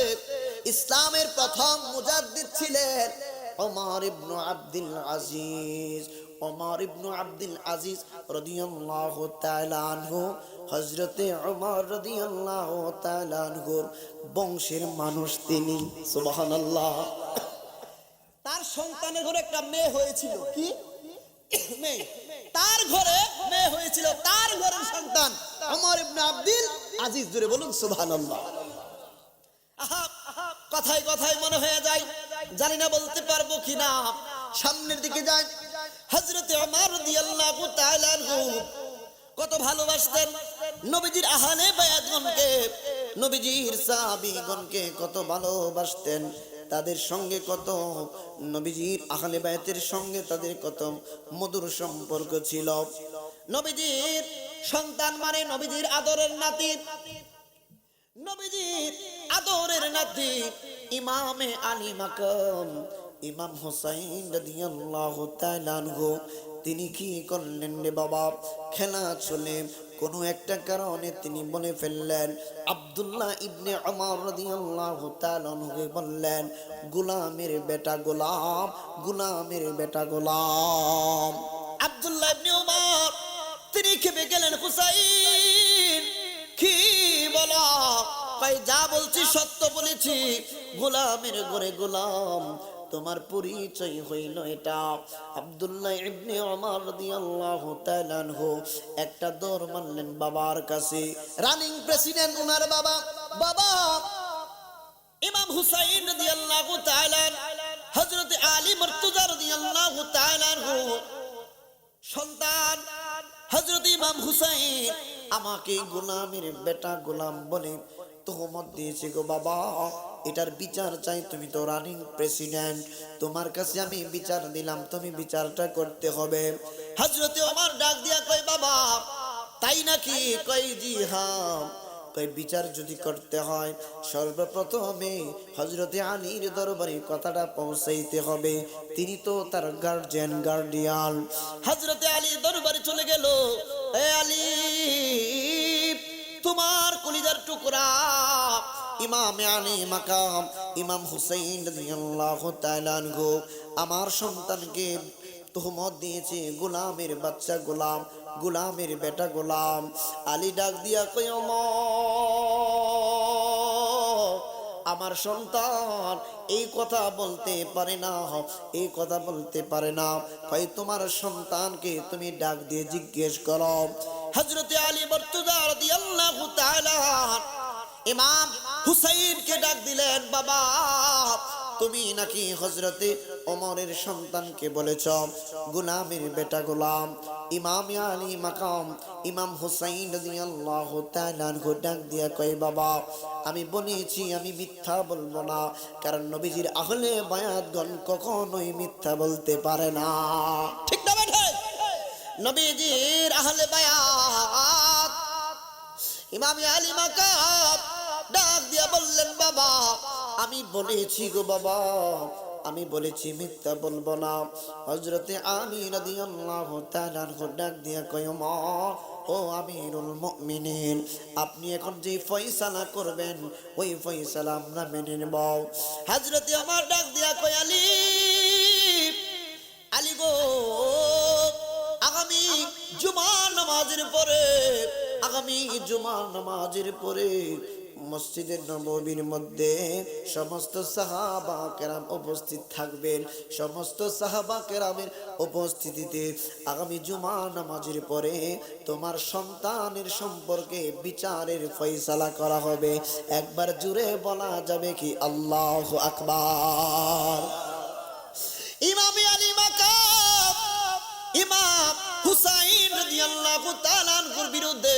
ইসলামের প্রথম মুজাদ্দিদ ছিলেন ওমর ইবনে আব্দুল আজিজ। ওমর ইবনে আব্দুল আজিজ রাদিয়াল্লাহু তাআলা আনহু, হযরতে ওমর রাদিয়াল্লাহু তাআলা আনহুর বংশের মানুষ তিনি। সুবহানাল্লাহ। তার সন্তানের ঘরে একটা মেয়ে হয়েছিল। কি মেয়ে? তার ঘরে মেয়ে হয়েছিল, তার ঘরের সন্তান ওমর ইবনে আব্দুল আজিজ। জোরে বলুন সুবহানাল্লাহ। আহা, কথায় কথায় মনে হয়ে যায়, জানি না বলতে পারবো কিনা। সামনের দিকে যান। হযরতে ওমর রাদিয়াল্লাহু তাআলা আনহু কত ভালোবাসতেন নবীজির আহলে বায়াতগণকে, নবীজির সাহাবীগণকে কত ভালোবাসতেন। তাদের সঙ্গে কত, নবীজির আহলে বায়াতের সঙ্গে তাদের কত মধুর সম্পর্ক ছিল। নবীজির সন্তান মানে নবীজির আদরের নাতি, নবীজির আদরের নাতি ইমামে আলী মাকাম ইমাম হুসাইন রাদিয়াল্লাহু তাআলা আনহু। তিনি কি করলেন রে বাবা, খেলা চলে কোনো একটা কারণে তিনি বলে ফেললেন, আব্দুল্লাহ ইবনে ওমর রাদিয়াল্লাহু তাআলা আনহু বললেন, গোলামের বেটা গোলাম, গোলামের বেটা গোলাম। আব্দুল্লাহ ইবনে ওমর তিনি খেপে গেলেন, হুসাইন কি বলো? ভাই যা বলছি সত্য বলেছি, গোলামের ঘরে গোলাম, তোমার পরিচয় হইল এটা। আব্দুল্লাহ ইবনে ওমর রাদিয়াল্লাহু তাআলা আনহু একটা দৌড় মারলেন বাবার কাছে। রানিং প্রেসিডেন্ট ওনার বাবা, বাবা ইমাম হুসাইন রাদিয়াল্লাহু তাআলা, হযরত আলী মুর্তজা রাদিয়াল্লাহু তাআলা আনহু সন্তান হযরত ইমাম হুসাইন আমাকে গোলামের বেটা গোলাম বলে তোহমত দিয়েছে গো বাবা, এটার বিচার চাই। তুমি তো রানিং প্রেসিডেন্ট, তোমার কাছে আমি বিচার দিলাম, তুমি বিচারটা করতে হবে। হযরতে ওমর ডাক দিয়া কয়, বাবা তাই নাকি? কয় জি হ্যাঁ। কয় বিচার যদি করতে হয় সর্বপ্রথমে হযরতে আলীর দরবারে কথাটা পৌঁছাইতে হবে, তিনি তো তার গার্ডিয়ান। হযরতে আলীর দরবারে চলে গেল। এ আলী, তোমার কলিজার টুকরা ইমামে আলী মাকাম ইমাম হুসাইন রাদিয়াল্লাহু তাআলা আনহু আমার সন্তানকে তোহমত দিয়েছে গোলামের বাচ্চা গোলাম, গোলামের বেটা গোলাম। আলী ডাক দিয়া কয়, ওমর আমার সন্তান এই কথা বলতে পারে না, এই কথা বলতে পারে না। কয় তোমার সন্তানকে তুমি ডাক দিয়ে জিজ্ঞেস করো। হযরতে আলী মুর্তজা রাদিয়াল্লাহু তাআলা ইমাম হুসাইনকে ডাক দিলেন, বাবা তুমি নাকি হযরতে ওমরের সন্তানকে বলেছ গোলামের বেটা গোলাম? ইমাম আলী মাকাম ইমাম হুসাইন রাদিয়াল্লাহু তাআলা আনহু ডাক দিয়া কয়, বাবা আমি বলেছি, আমি মিথ্যা বলবো না, কারণ নবীজির আহলে বায়াতগণ কখনোই মিথ্যা বলতে পারে না। ঠিক না বেঠে? নবীজির আহলে বায়াত ইমাম আলী মাকাম ডাক দিয়া বললেন, বাবা আমি বলেছি গো বাবা, আমি বলেছি, মিথ্যা বলবো না। হযরতে আলী রাদিয়াল্লাহু তাআলা ডাক দিয়া কয়, ওমর ও আমিরুল মুমিনিন, আপনি এখন যে ফয়সালা করবেন ওই ফয়সালা আমরা মেনে নেব। হযরতে ওমর ডাক দিয়া কয়, আলী, আলী গো, আগামী জুমার নামাজের পরে, আগামী জুমার নামাজের পরে মসজিদের নববীর মধ্যে সমস্ত সাহাবা কেরাম উপস্থিত থাকবেন। সমস্ত সাহাবা কেরামের উপস্থিতিতে আগামী জুমা নামাজের পরে তোমার সন্তানের সম্পর্কে বিচারের ফয়সালা করা হবে। একবার জুড়ে বলা যাবে কি আল্লাহু আকবার। ইমাম আলী মাকাম ইমাম হুসাইন রাদিয়াল্লাহু তাআলা আনহুর বিরুদ্ধে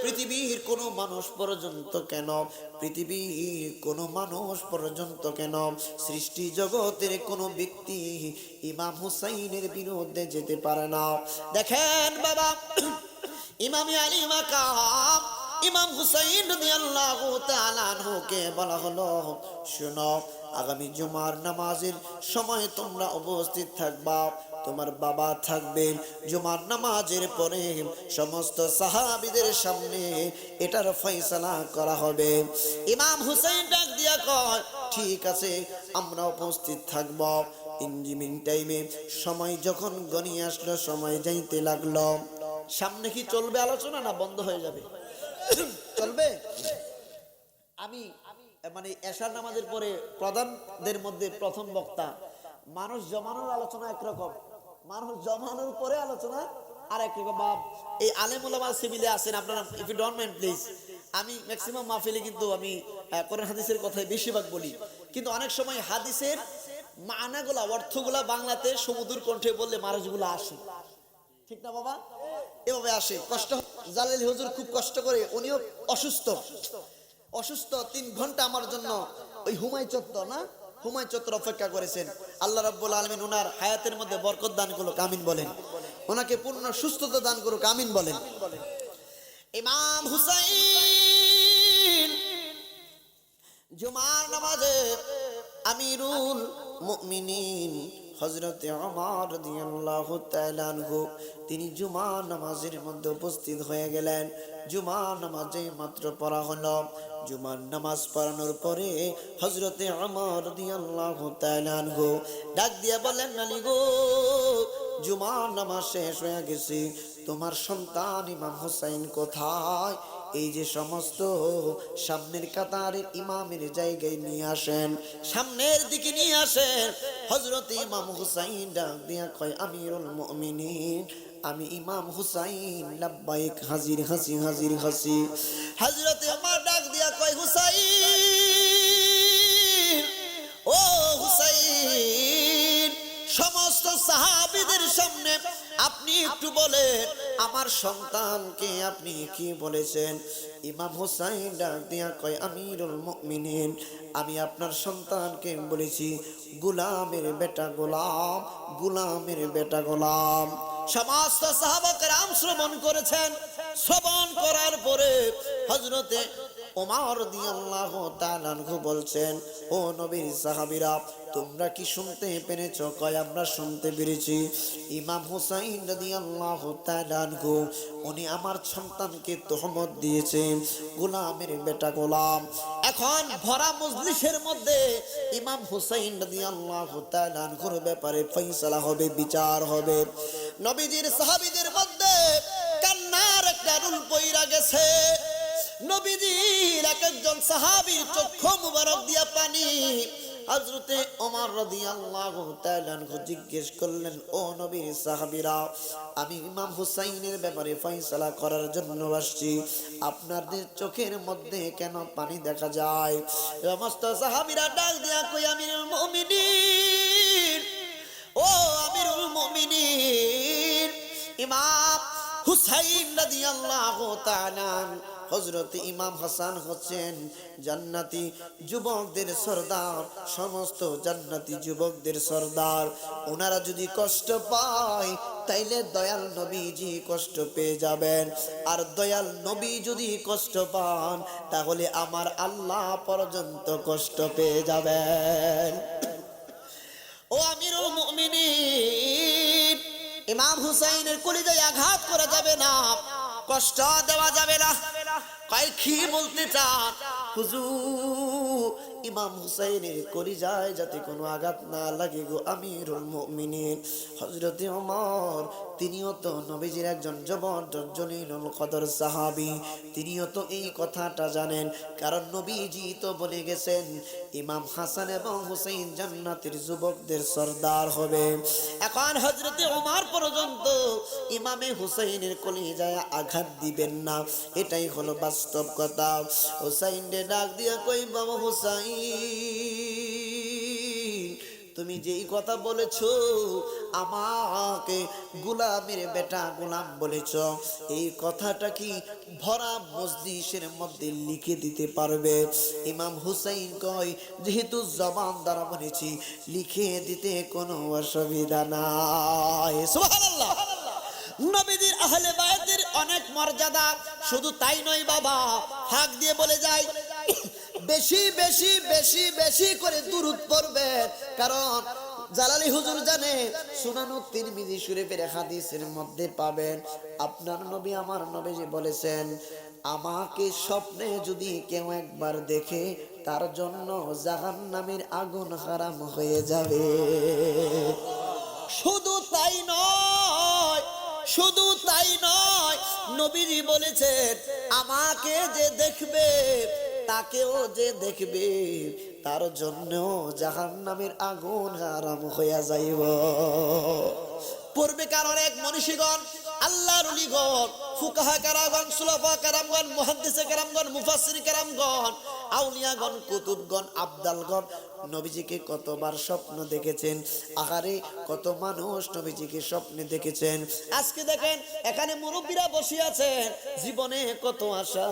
পৃথিবীর কোনো মানুষ পর্যন্ত কেন, পৃথিবীর কোনো মানুষ পর্যন্ত কেন, সৃষ্টি জগতের কোনো ব্যক্তি ইমাম হুসাইনের বিরুদ্ধে যেতে পারে না। দেখেন বাবা, ইমাম আলী মাকাম ইমাম হুসাইন রাদিয়াল্লাহু তাআলা আনহুকে বলা হলো, শোনো, আগামী জুমার নামাজের সময় তোমরা উপস্থিত থাকবা, তোমার বাবা থাকবে, জুমার নামাজের পরে সমস্ত সাহাবীদের সামনে এটার ফয়সালা করা হবে। ইমাম হুসাইন ডাক দিয়া কয়, ঠিক আছে, আমরা উপস্থিত থাকব। ইঞ্জিমিন টাইমে সময় যখন গনিয়ে আসলো, সময় যাইতে লাগলো, সামনে কি চলবে আলোচনা না বন্ধ হয়ে যাবে? চলবে। আমি মানে এশার নামাজের পরে প্রধানদের মধ্যে প্রথম বক্তা, মানুষ জমানোর আলোচনা একরকম, মানুষ জমানোর পরে আলোচনা আর একরকম। বাপ এই আলেম ওলামা সিভিলে আছেন আপনারা, if you don't mind please, আমি ম্যাক্সিমাম মাহফিলে কিন্তু আমি কোরআন হাদিসের কথাই বেশিরভাগ বলি, কিন্তু অনেক সময় হাদিসের মানাগুলা অর্থগুলা বাংলাতে সমুদ্র কণ্ঠে বললে মানুষগুলো আসে, ঠিক না বাবা? এভাবে আসে, কষ্ট। জালালি হুজুর খুব কষ্ট করে, উনিও অসুস্থ, 3 ঘন্টা আমার জন্য ওই হুমায় চত্বর না, হুমায় চত্বর অপেক্ষা করেছেন। আল্লাহ রাব্বুল আলামিন ওনার হায়াতের মধ্যে বরকত দান করুক, আমিন বলেন। ওনাকে পূর্ণ সুস্থতা দান করুক, আমিন বলেন। ইমাম হুসাইন জুমার নামাজে আমিরুল মুমিনিন হযরতে ওমর রাদিয়াল্লাহু তাআলা আনহু তিনি জুমার নামাজের মধ্যে উপস্থিত হয়ে গেলেন। জুমার নামাজে মাত্র পড়া হলো, জুমার নামাজ পড়ানোর পরে হযরতে ওমর রাদিয়াল্লাহু তাআলা আনহু ডাক দিয়া বলেন, আলী গো, জুমার নামাজ শেষ হয়ে গেছে, তোমার সন্তান ইমাম হুসাইন কোথায়? এই যে সমস্ত সামনের কাতারের ইমামের জায়গায় নিয়ে আসেন, সামনের দিকে নিয়ে আসেন। হযরত ইমাম হুসাইন ডাক দিয়া কয়, আমিরুল মুমিনিন, আমি ইমাম হুসাইন, লাব্বাইক, হাজির হাসি, হাজির হাসি। হযরত ওমর ডাক দিয়া কয়, হুসাইন, ও হুসাইন, সমস্ত সাহাবীদের সামনে আপনি একটু বলেন, আমার সন্তানকে আপনি কি বলেছেন? ইমাম হুসাইন ডাক দিয়া কয়, আমিরুল মুমিনিন, আমি আপনার সন্তানকে বলেছি গোলামের বেটা গোলাম, গোলামের বেটা গোলাম। সমস্ত সাহাবা কেরাম শ্রবণ করেছেন। শ্রবণ করার পরে হযরতে ওমর রাদিয়াল্লাহু তাআলা আনহু বলছেন, ও নবীর সাহাবীরা, তোমরা কি শুনতে পেরেছো? কয়, আমরা শুনতে পেরেছি। ইমাম হুসাইন রাদিয়াল্লাহু তাআলা আনহু উনি আমার সন্তানকে তহমত দিয়েছে গোলামের বেটা গোলাম। এখন ভরা মজলিসের মধ্যে ইমাম হুসাইন রাদিয়াল্লাহু তাআলা আনহুর ব্যাপারে ফয়সালা হবে, বিচার হবে। নবীজির সাহাবীদের মধ্যে কান্নার একটা রুল পইরা গেছে। নবীজির এক একজন সাহাবীর চক্ষু মুবারক দিয়া পানি। হযরতে ওমর রাদিয়াল্লাহু তাআলা আনহু জিজ্ঞেস করলেন, ও নবীর সাহাবীরা, আমি ইমাম হুসাইনের ব্যাপারে ফয়সালা করার জন্য আসছি, আপনাদের চোখের মধ্যে কেন পানি দেখা যায়? সমস্ত সাহাবীরা ডাক দিয়া কই, আমিরুল মুমিনিন, ও আমিরুল মুমিনিন, ইমাম হুসাইন রাদিয়াল্লাহু তাআলা হযরত ইমাম হাসান হচ্ছেন জান্নাতি যুবকদের সরদার, সমস্ত জান্নাতি যুবকদের সরদার। ওনারা যদি কষ্ট পায় তাইলে দয়াল নবীজি কষ্ট পেয়ে যাবেন, আর দয়াল নবী যদি কষ্ট পান তাহলে আমার আল্লাহ পর্যন্ত কষ্ট পেয়ে যাবেন। ও আমিরুল মুমিনিন, ইমাম হুসাইনের কলিজায় আঘাত করা যাবে না, কষ্ট দেওয়া যাবে না। কয়, কি বলতে চান হুজুর? ইমাম হুসাইনের কলিজায় যাতে কোনো আঘাত না লাগে গো আমিরুল মুমিনিন। হযরতে ওমর তিনিও তো নবীজির একজন জবরদস্ত জলিলুল কদর সাহাবী, তিনিও তো এই কথাটা জানেন, কারণ নবীজি তো বলে গেছেন ইমাম হাসান এবং হুসাইন জান্নাতের যুবকদের সরদার হবে। এখন হযরতে ওমর পর্যন্ত ইমামে হুসাইনের কলিজায় আঘাত দিবেন না, এটাই হলো বাস্তব কথা। হুসাইন ডাক দিয়ে কই, বাবা হুসাইন, তুমি যেই কথা বলেছো আমাকে গোলামের বেটা গোলাম বলেছ, এই কথাটা কি ভরা মজলিসের মধ্যে লিখে দিতে পারবে? ইমাম হুসাইন কয়, যেহেতু জবান দ্বারা বলেছি লিখে দিতে কোনো অসুবিধা নাই। সুবহানাল্লাহ। নবীজির আহলে বায়তের অনেক মর্যাদা, শুধু তাই নয় বাবা, হাক দিয়ে বলে যায় বেশি বেশি বেশি বেশি করে দুরূদ পড়বেন, কারণ জালালি হুজুর জানে সুনানু তিরমিজি শরীফের হাদিসের মধ্যে পাবেন আপনার নবী আমার নবীজি বলেছেন, আমাকে স্বপ্নে যদি কেউ একবার দেখে তার জন্য জাহান্নামের আগুন হারাম হয়ে যাবে। শুধু তাই নয়, শুধু তাই নয়, নবীজি বলেছেন আমাকে যে দেখবে তাকেও যে দেখবে তার জন্য জাহান্নামের আগুন হারাম হইয়া যাইব। পূর্বেকার অনেক মনীষীগণ, আল্লাহর ওলিগণ, ফুকাহা কারামগণ, সুলাফা কারামগণ, মুহাদ্দিসে কারামগণ, মুফাসসির কারামগণ, আউলিয়াগণ, কুতুবগণ, আবদালগণ নবীজিকে কতবার স্বপ্ন দেখেছেন। আহারে কত মানুষ নবীজিকে স্বপ্নে দেখেছেন। আজকে দেখেন এখানে মুরব্বীরা বসে আছেন, জীবনে কত আশা,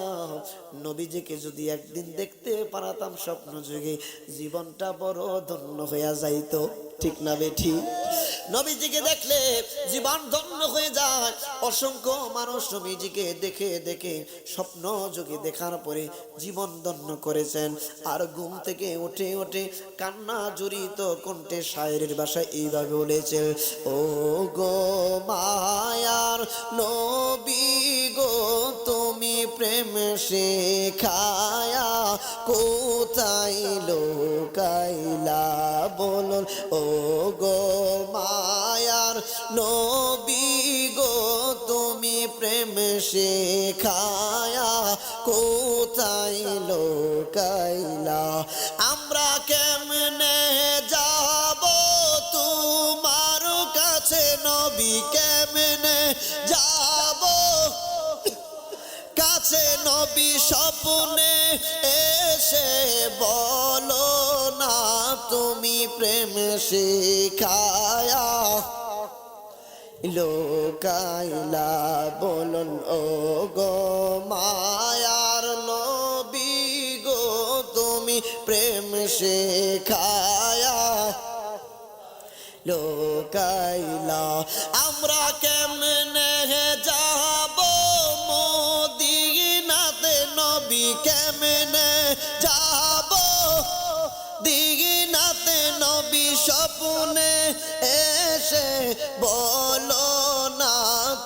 নবীজিকে যদি একদিন দেখতে পারতাম স্বপ্ন যুগে জীবনটা বড় ধন্য হইয়া যাইতো। ঠিক না বেঠি? নবীজিকে দেখলে জীবন ধন্য হয়ে যায়। অসংখ্য মানুষ নবীজিকে দেখে দেখে স্বপ্ন যোগে দেখার পরে জীবন ধন্য করেছেন। আর ঘুম থেকে উঠে উঠে কান্না জড়িত কণ্ঠে শায়েরের ভাষায় এইভাবে বলেছে, ও গো মায়ার নবী গো তুমি প্রেম শেখায়া কোথায় লোকাইলা বলুন, ও গো মায়ার নবী গো তুমি প্রেম শেখায়া কোথায় লোকাইলা, আমরা কেমনে যাব তোমার কাছে নবী, কেমনে যাব কাছে নবী, স্বপ্নে এসে বলো না তুমি প্রেম শেখায়া লোকাইলা বলুন, ও গো মায়ার নবী গো তুমি প্রেম শেখায়া লোকাইলা, আমরা কেমনে যাব মদিনাতে নবী, কেমনে যাব দিগিনাতে নবী, স্বপ্নে এসে বলো না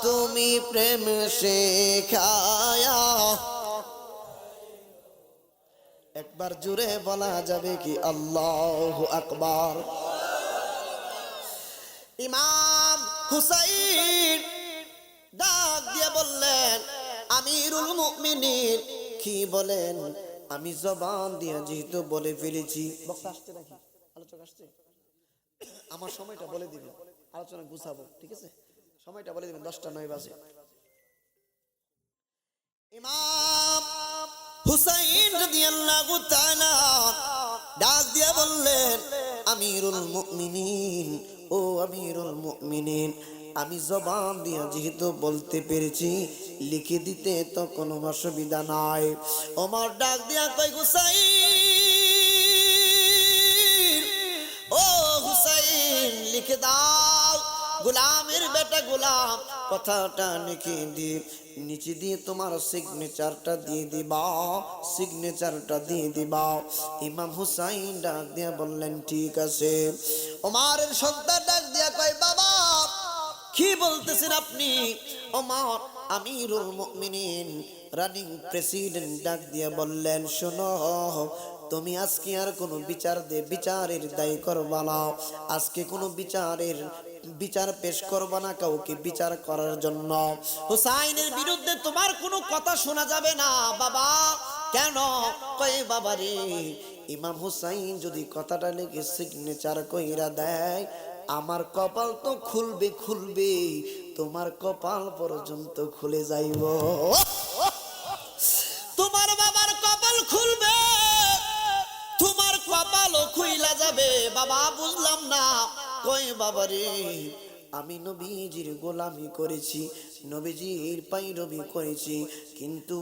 তুমি প্রেম শেখায়া। একবার জুড়ে বলা যাবে কি আল্লাহু আকবার? ইমাম হুসাইন ডাক দিয়ে বললেন, আমিরুল মুমিনিন। কি বলেন? আমি জবান দিয়ে যেহেতু বলে ফেলেছি, বক্তা আসছে নাকি, আলোচক আসছে, আমার সময়টা বলে দিবেন, আলোচনা গুছাবো, ঠিক আছে? সময়টা বলে দিবেন, 10:09 বাজে। ইমাম হুসাইন রাদিয়াল্লাহু তাআলা ডাক দিয়ে বললেন, আমিরুল মুমিনিন, ও আমিরুল মুমিনিন, আমি জবান দিয়ে যেহেতু বলতে পেরেছি লিখে দিতে তো কোনো অসুবিধা নাই। ওমর ডাক দিয়া কই, হুসাইন, ও হুসাইন লিখে দাও, গোলামের বেটা গোলাম কথাটা লিখে দি, নিচে দিয়ে তোমার সিগনেচারটা দিয়ে দিবা, সিগনেচারটা দিয়ে দিবা। ইমাম হুসাইন ডাক দিয়া বললেন ঠিক আছে। ওমরের সন্তান ডাক দিয়া কয়, বাবা কি বলতেছেন আপনি? ওমর আমিরুল মুমিনিন রানিং প্রেসিডেন্ট ডাক দিয়া বললেন, শোনো তুমি আজকে আর কোনো বিচারের দায়ী করবা না, আজকে কোনো বিচার পেশ করবা না কাউকে বিচার করার জন্য। হুসাইনের বিরুদ্ধে তোমার কোনো কথা শোনা যাবে না। বাবা কেন? কয় বাবা রে, ইমাম হুসাইন যদি কথাটা লিখে সিগনেচার কইরা দেয় আমার কপাল তো খুলবে খুলবে, তোমার কপাল পর্যন্ত খুলে যাইব। তোমার বাবার কপাল খুলবে, তোমার কপালও খুইলা যাবে, বাবা বুঝলাম না। কই বাবা রে, আমি নবীজির গোলামি করেছি, নবীজির পাইরবি করেছি, কিন্তু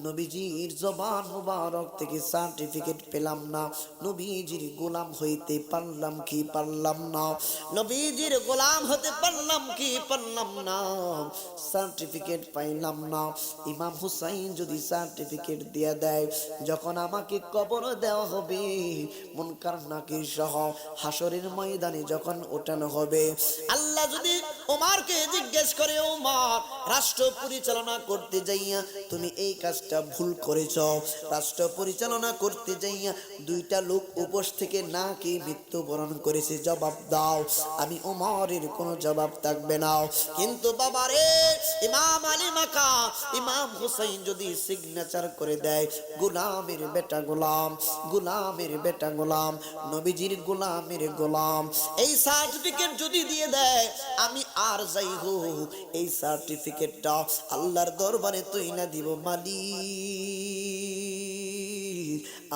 নবীজির জবান মুবারক থেকে সার্টিফিকেট পেলাম না, নবীজির গোলাম হইতে পারলাম কি পারলাম না, নবীজির গোলাম হতে পারলাম কি পারলাম না, সার্টিফিকেট পাইলাম না। ইমাম হুসাইন যদি সার্টিফিকেট দিয়ে দেয়, যখন আমাকে কবর দেওয়া হবে, মুনকার নাকির সহ হাসরের ময়দানে যখন ওঠানো হবে, আল্লাহ যদি ওমরকে জিজ্ঞেস করে, ওমর রাষ্ট্র পরিচালনা করতে যাইয়া তুমি এই কাজটা ভুল করেছ, রাষ্ট্র পরিচালনা করতে যাইয়া দুইটা লোক উপোস থেকে নাকি মৃত্যুবরণ করেছে, জবাব দাও। আমি ওমরের কোনো জবাব থাকবে না। কিন্তু বাবারে, ইমাম আলী মাকা ইমাম হুসাইন যদি সিগনেচার করে দেয়, গোলামের বেটা গোলাম, গোলামের বেটা গোলাম, নবীজির গোলামের গোলাম, এই সার্টিফিকেট যদি দিয়ে দেয়, আমি আর যাই হোক এই সার্টিফিকেটটা আল্লাহর দরবারে তুই না দিব, মালিক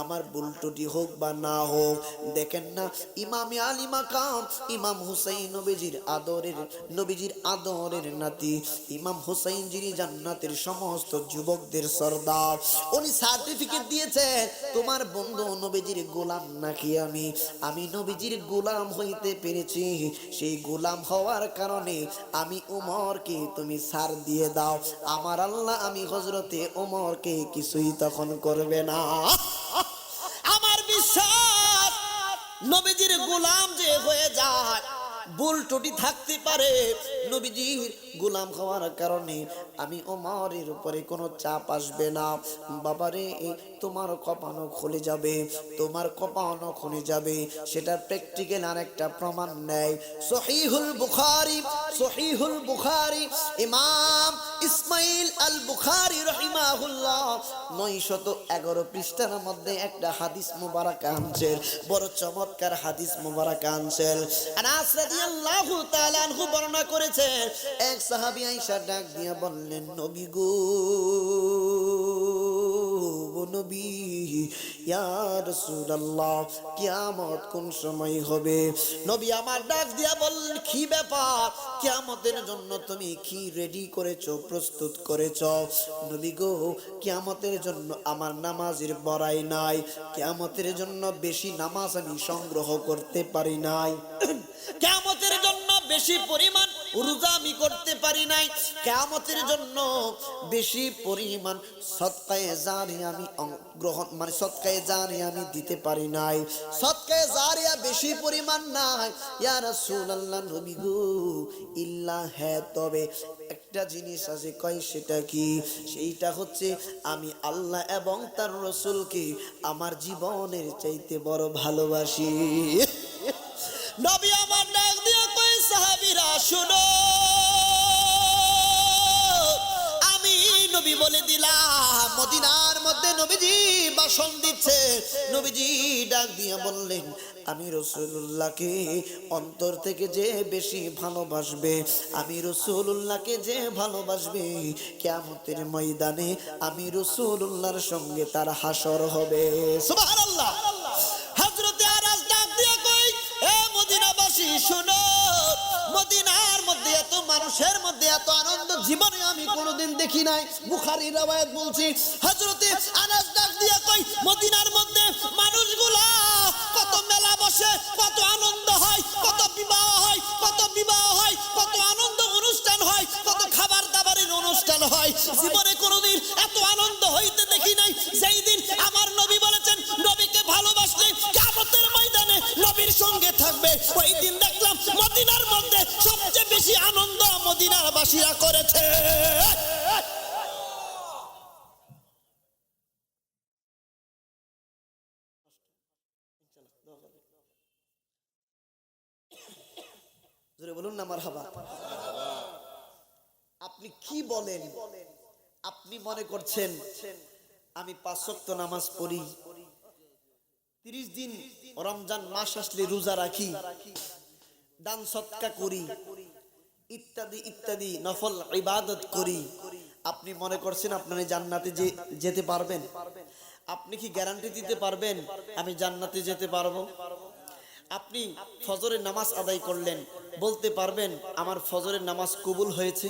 আমার ভুল ত্রুটি হোক বা না হোক। দেখেন না, ইমাম আলী মাকাম ইমাম হুসাইন নবীজির আদরের নাতি, ইমাম হুসাইন যিনি জান্নাতের সমস্ত যুবকদের সর্দার, উনি সার্টিফিকেট দিয়েছে, তোমার বন্ধু নবীজির গোলাম নাকি আমি নবীজির গোলাম হইতে পেরেছি, সেই গোলাম হওয়ার কারণে আমি ওমরকে তুমি ছাড় দিয়ে দাও। আমার আল্লাহ আমি হযরতে ওমরকে কিছুই তখন করবে না। আমার বিশ্বাস, নবীজির গোলাম যে হয়ে যায়, ভুল ত্রুটি থাকতে পারে, নবীজির গোলাম হওয়ার কারণে আমি ওমরের উপরে কোনো চাপ আসবে না। বাবারে, তোমার কপানো খুলে যাবে, তোমার কপানো খুলে যাবে, সেটা প্র্যাকটিক্যাল আরেকটা প্রমাণ নেয়। সহিহুল বুখারী ইমাম ইসমাইল আল বুখারী রাহিমাহুল্লাহ 911 পৃষ্ঠার মধ্যে একটা হাদিস মুবারক আনছেন, বড় চমৎকার হাদিস মুবারক আনছেন। আনাস রাদিয়াল্লাহু তাআলা আনহু বর্ণনা করেছেন, এক সাহাবী আয়েশা ডাক দিয়া বললেন, নবী গো, নবী, ইয়া রাসূলুল্লাহ, কিয়ামত কোন সময় হবে? নবী আমার ডাক দিয়া বললেন, কি ব্যাপার? কিয়ামতের জন্য তুমি কি রেডি করেছো, প্রস্তুত করেছো? নবী গো, কিয়ামতের জন্য আমার নামাজের বড়াই নাই, কিয়ামতের জন্য বেশি নামাজ আমি সংগ্রহ করতে পারি নাই, কিয়ামতের জন্য বেশি পরিমাণ রোজা আমি করতে পারি নাই, কিয়ামতের জন্য বেশি পরিমাণ সদকায়ে জারিয়া আমি গ্রহণ সদকায়ে জারিয়া আমি দিতে পারি নাই, সদকায়ে জারিয়া বেশি পরিমাণ নাই। ইয়া রাসূলুল্লাহ, নবী গো, ইল্লা হ্যাঁ, তবে একটা জিনিস আছে। কয়, সেটা কি? সেইটা হচ্ছে আমি আল্লাহ এবং তার রাসূলকে আমার জীবনের চাইতে বড় ভালোবাসি। নবী আমার ডাক দিয়া কয়, সাহাবীরা শুনো, আমি নবী বলে দিলাম। মদিনার মধ্যে নবীজি ভাষণ দিচ্ছে, নবীজি ডাক দিয়া বললেন, আমি রাসূলুল্লাহকে অন্তর থেকে যে বেশি ভালোবাসবে, আমি রাসূলুল্লাহকে যে ভালোবাসবে, কিয়ামতের ময়দানে আমি রাসূলুল্লাহর সঙ্গে তার হাসর হবে। সুবহানাল্লাহ। হযরতে আনাস ডাক দিয়া কই, এ মদিনাবাসী শোনো, মদিনার মধ্যে এত মানুষের মধ্যে এত আনন্দ জীবনে আমি কোনোদিন দেখি নাই। বুখারী রওয়ায়াত বলছি। হযরতে আনাস ডাক দিয়া কই, মদিনার মধ্যে মানুষগুলা কত মেলা বসে, কত আনন্দ হয়, কত বিবাহ হয়, কত আনন্দ অনুষ্ঠান হয়, কত খাবার দাবারের অনুষ্ঠান হয়, জীবনে কোনোদিন এত আনন্দ হইতে দেখি নাই। যেই দিন আমার নবী বলেছেন, নবীকে ভালোবাসলে কিয়ামতের ময়দানে নবীর সঙ্গে থাকবে, ওই দিন দেখলাম মদিনার মধ্যে সবচেয়ে বেশি আনন্দ মদিনার বাসীরা করেছে। জোরে বলুন না মারহাবা। আপনি কি বলেন? আপনি মনে করছেন আমি 5 ওয়াক্ত নামাজ পড়ি, 30 দিন রমজান মাস আসলে রোজা রাখি, দান সদকা করি, ইত্যাদি ইত্যাদি নফল ইবাদত করি, আপনি মনে করছেন আপনারা জান্নাতে যেতে পারবেন? আপনি কি গ্যারান্টি দিতে পারবেন আমি জান্নাতে যেতে পারবো? আপনি ফজরের নামাজ আদায় করলেন, বলতে পারবেন আমার ফজরের নামাজ কবুল হয়েছে?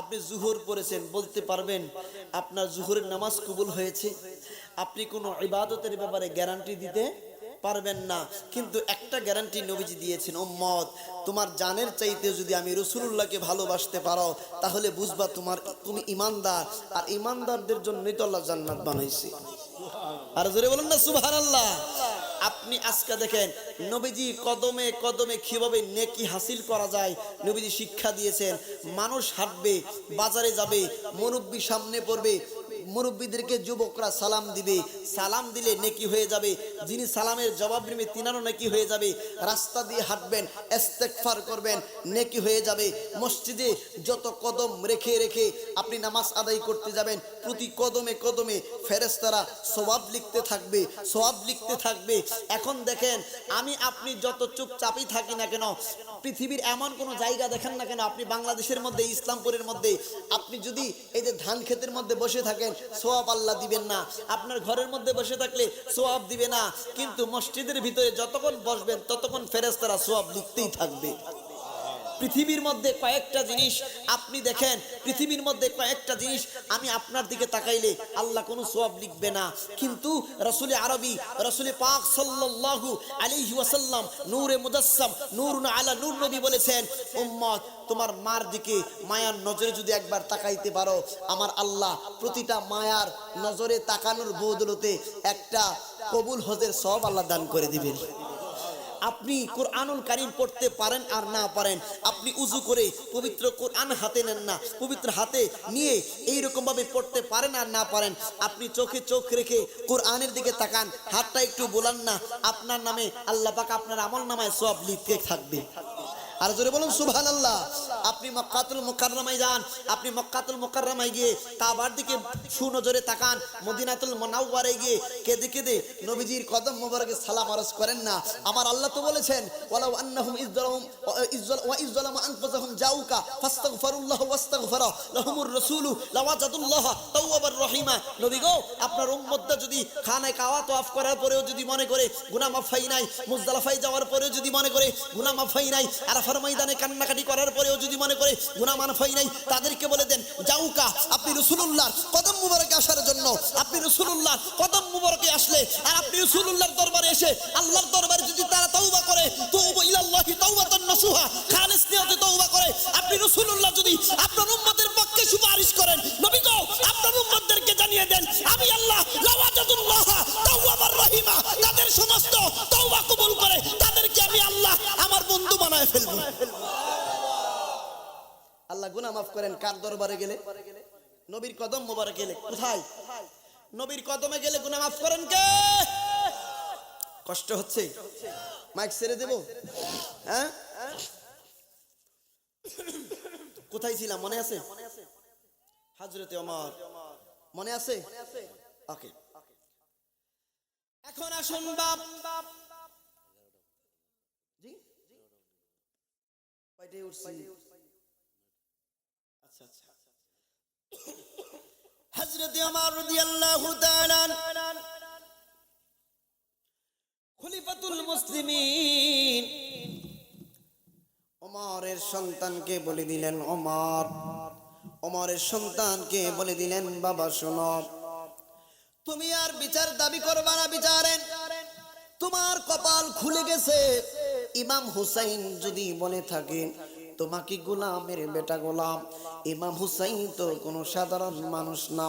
আপনি জুহর পড়েছেন, বলতে পারবেন আপনার জুহরের নামাজ কবুল হয়েছে? আপনি কোনো ইবাদতের ব্যাপারে গ্যারান্টি দিতে পারবেন না, কিন্তু একটা গ্যারান্টি নবীজি দিয়েছেন, উম্মত তোমার জানের চাইতে যদি আমি রাসূলুল্লাহকে ভালোবাসতে পারো তাহলে বুঝবা তুমি ঈমানদার, আর ঈমানদারদের জন্যই তো আল্লাহ জান্নাত বানাইছে। আর জোরে বলুন না সুবহানাল্লাহ। আপনি আজকে দেখেন নবীজি কদমে কদমে কিভাবে নেকি হাসিল করা যায় নবীজি শিক্ষা দিয়েছেন। মানুষ হাঁটবে, বাজারে যাবে, মুরব্বি সামনে পড়বে, মুরব্বীদেরকে যুবকরা সালাম দিবে, সালাম দিলে নেকি হয়ে যাবে, যিনি সালামের জবাব দিবে তিনারও নেকি হয়ে যাবে। রাস্তা দিয়ে হাঁটবেন, ইস্তেগফার করবেন, নেকি হয়ে যাবে। মসজিদে যত কদম রেখে রেখে আপনি নামাজ আদায় করতে যাবেন, প্রতি কদমে কদমে ফেরেশতারা সওয়াব লিখতে থাকবে, সওয়াব লিখতে থাকবে। এখন দেখেন আমি আপনি যত চুপচাপই থাকি না কেন, পৃথিবীর এমন কোন জায়গা দেখেন না কেন, আপনি বাংলাদেশের মধ্যে, ইসলামপুরের মধ্যে আপনি যদি এই যে ধান ক্ষেতের মধ্যে বসে থাকেন, সওয়াব আল্লাহ দিবেন না। আপনার ঘরের মধ্যে বসে থাকলে সওয়াব দিবে না, কিন্তু মসজিদের ভিতরে যতক্ষণ বসবেন ততক্ষণ ফেরেশতারা সওয়াব লিখতেই থাকবে। পৃথিবীর মধ্যে কয়েকটা জিনিস আপনি দেখেন, পৃথিবীর মধ্যে কয়েকটা জিনিস আমি আপনার দিকে তাকাইলে আল্লাহ কোনো সওয়াব লিখবে না, কিন্তু রাসূল আরবি রাসূল পাক সাল্লাল্লাহু আলাইহি ওয়াসাল্লাম নূরে মুজাসসাম নূরুন আলা নূর নবী বলেছেন, উম্মত তোমার মার দিকে মায়ার নজরে যদি একবার তাকাইতে পারো, আমার আল্লাহ প্রতিটা মায়ার নজরে তাকানোর বদলতে একটা কবুল হজের সওয়াব আল্লাহ দান করে দিবেন। আপনি কোরআনুল কারীম পড়তে পারেন আর না পারেন, আপনি উযু করে পবিত্র কোরআন হাতে নেন না, পবিত্র হাতে নিয়ে এইরকম ভাবে পড়তে পারেন আর না পারেন, আপনি চোখে চোখ রেখে কোরআনের দিকে তাকান, হাতটা একটু বোলান না, আপনার নামে আল্লাহ পাক আপনার আমল নামায় সওয়াব লিখতে থাকবে। আর জোরে বলুন সুবহানাল্লাহ। আপনি মক্কাতুল মুকাররমায় যান, আপনি মক্কাতুল মুকাররমায় গিয়ে কাবার দিকে সুনজরে তাকান, মদিনাতুল মুনাওয়ারায় গিয়ে কেঁদে কেঁদে নবীজির কদম মোবারকে সালাম আরজ করেন না। আমার আল্লাহ তো বলেছেন, ওয়ালাউ আন্নাহুম ইযযালামু আনফুসাহুম জাউকা ফাস্তাগফিরুল্লাহ ওয়াস্তাগফারা লাহুমুর রাসূলু লাওয়াজাদুল্লাহ তাওয়াবার রহিমা। নবী গো, আপনার উম্মতটা যদি খানায় কাওয়া তওয়াফ করার পরেও যদি মনে করে গুনাহ মাফ হয় নাই, মুজদালিফায় যাওয়ার পরেও যদি মনে করে গুনাহ মাফ হয় নাই, আরাফার ময়দানে কান্নাকাটি করার পরেও যদি মনে করে গুনাহ মাফ হয় নাই, তাদেরকে বলে দেন জাউকা, আপনি রাসূলুল্লাহর কদম মুবারকে আসার জন্য, আপনি রাসূলুল্লাহর কদম মুবারকে আসলে আর আপনি রাসূলুল্লাহর দরবারে এসে আল্লাহর দরবারে যদি তারা তওবা করে, তওবা ইলাল্লাহি তাওবাতান নাসুহা, খালিস নিয়তে তওবা করে, আপনি রাসূলুল্লাহ যদি আপনার উম্মতের পক্ষে সুপারিশ করেন, নবী গো আপনার উম্মতদেরকে জানিয়ে দেন আমি আল্লাহ লাওয়াজাদুল্লাহ তাওয়াবার রহিমা, তাদের সমস্ত তওবা কবুল করে তাদেরকে আমি আল্লাহ আমার বন্ধু বানায় ফেলবো। আল্লাহ গুনাহ মাফ করেন কার দরবারে গেলে? নবীর কদম মোবারকে গেলে। কোথায়? নবীর কদমে গেলে গুনাহ মাফ করেন কে? কষ্ট হচ্ছে? মাইক ছেড়ে দেব? হ্যাঁ, কোথায় ছিলাম মনে আছে? হযরতে ওমর মনে আছে? ওকে, এখন আসুন বাপ জি কয়টায় উঠছি? আচ্ছা আচ্ছা, হযরতে ওমর রাদিয়াল্লাহু তাআলা খলিফাতুল মুসলিমিন ওমরের সন্তানকে বলে দিলেন, ওমরের সন্তানকে বলে দিলেন, বাবা শোনো, তুমি আর বিচার দাবি করবা না, বিচারেন তোমার কপাল খুলে গেছে। ইমাম হুসাইন যদি বলে থাকে তোমাকে গোলামের বেটা গোলাম, ইমাম হুসাইন তো কোনো সাধারণ মানুষ না।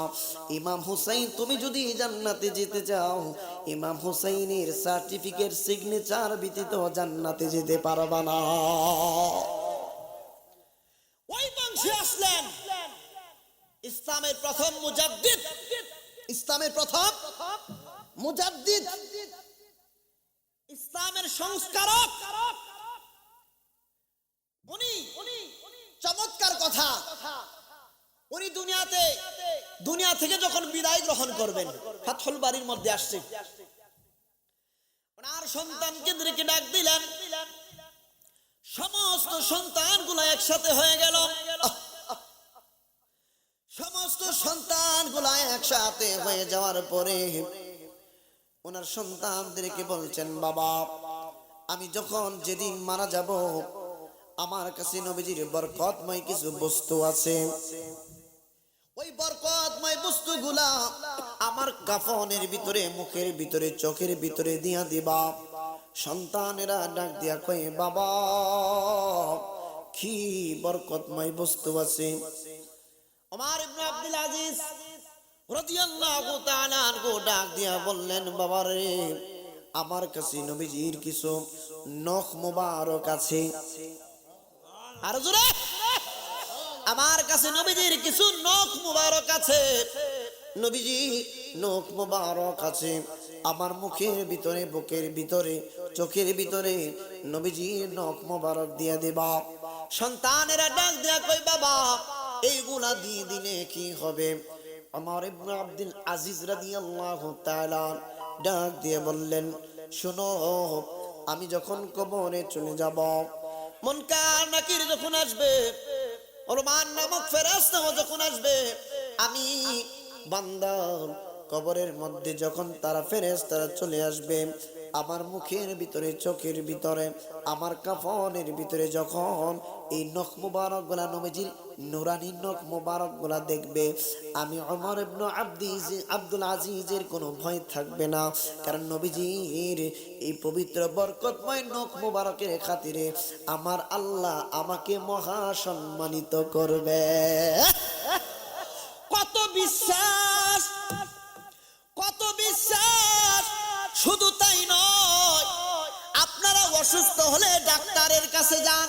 ইমাম হুসাইন তুমি যদি জান্নাতে যেতে চাও, ইমাম হুসাইনের সার্টিফিকেট সিগনেচার ব্যতীত জান্নাতে যেতে পারবা না। ওই বংশে আসলেন ইসলামের প্রথম মুজাদ্দিদ, ইসলামের প্রথম মুজাদ্দিদ, ইসলামের সংস্কারক। উনি চমৎকার কথা, উনি দুনিয়া থেকে যখন বিদায় গ্রহণ করবেন, ফাতহুল বাড়ির মধ্যে আসছে, ওনার সন্তানকে ধরে ডাক দিলেন, সমস্ত সন্তানগুলো একসাথে হয়ে গেল, সমস্ত সন্তানগুলো একসাথে হয়ে যাওয়ার পরে ওনার সন্তানদেরকে বলছেন, বাবা আমি যখন যেদিন মারা যাব আমার কাছে নবীজির বরকতময় কিছু বস্তু আছে, ওই বরকতময় বস্তুগুলা আমার কাফনের ভিতরে, মুখের ভিতরে, চোখের ভিতরে দিয়া দিবা। সন্তানেরা ডাক দিয়া কয়, বাবা কি বরকতময় বস্তু আছে। ওমর ইবনে আব্দুল আজিজ রাদিয়াল্লাহু তাআলা আনহু ডাক দিয়া বললেন, বাবা রে, আমার কাছে নবীজির কিছু নখ মুবারক আছে। আর জোরে, আমার কাছে নবীজির কিছু নখ মুবারক আছে। নবীজি নখ মুবারক আছে আমার মুখের ভিতরে, বুকের ভিতরে, চোখের ভিতরে নবীজি নখ মুবারক দিয়ে দেবা। সন্তানেরা ডাক দেয়া কই, বাবা এইগুলা দিয়ে দিলে কি হবে? ওমর ইবনে আব্দুল আজিজ রাদিয়াল্লাহু তাআলা ডাক দিয়ে বললেন, শোনো, আমি যখন কবরে চলে যাব, মুনকার নাকির যখন আসবে, রহমান নামক ফেরেশতা যখন আসবে, আমি বান্দার কবরের মধ্যে যখন তারা ফেরেশতারা চলে আসবে, আমার মুখের ভিতরে, চোখের ভিতরে, আমার কাফনের ভিতরে যখন এই নখ মুবারক গুলা, নবীজির নুরানি নখ মুবারক গুলা দেখবে, আমি ওমর ইবনে আব্দুল আজিজের কোনো ভয় থাকবে না। কারণ নবীজির এই পবিত্র বরকতময় নখ মুবারকের খাতিরে আমার আল্লাহ আমাকে মহা সম্মানিত করবে। কত বিশ্বাস, কত বিশ্বাস! শুধু তাই নয়, আপনারা অসুস্থ হলে ডাক্তারের কাছে যান,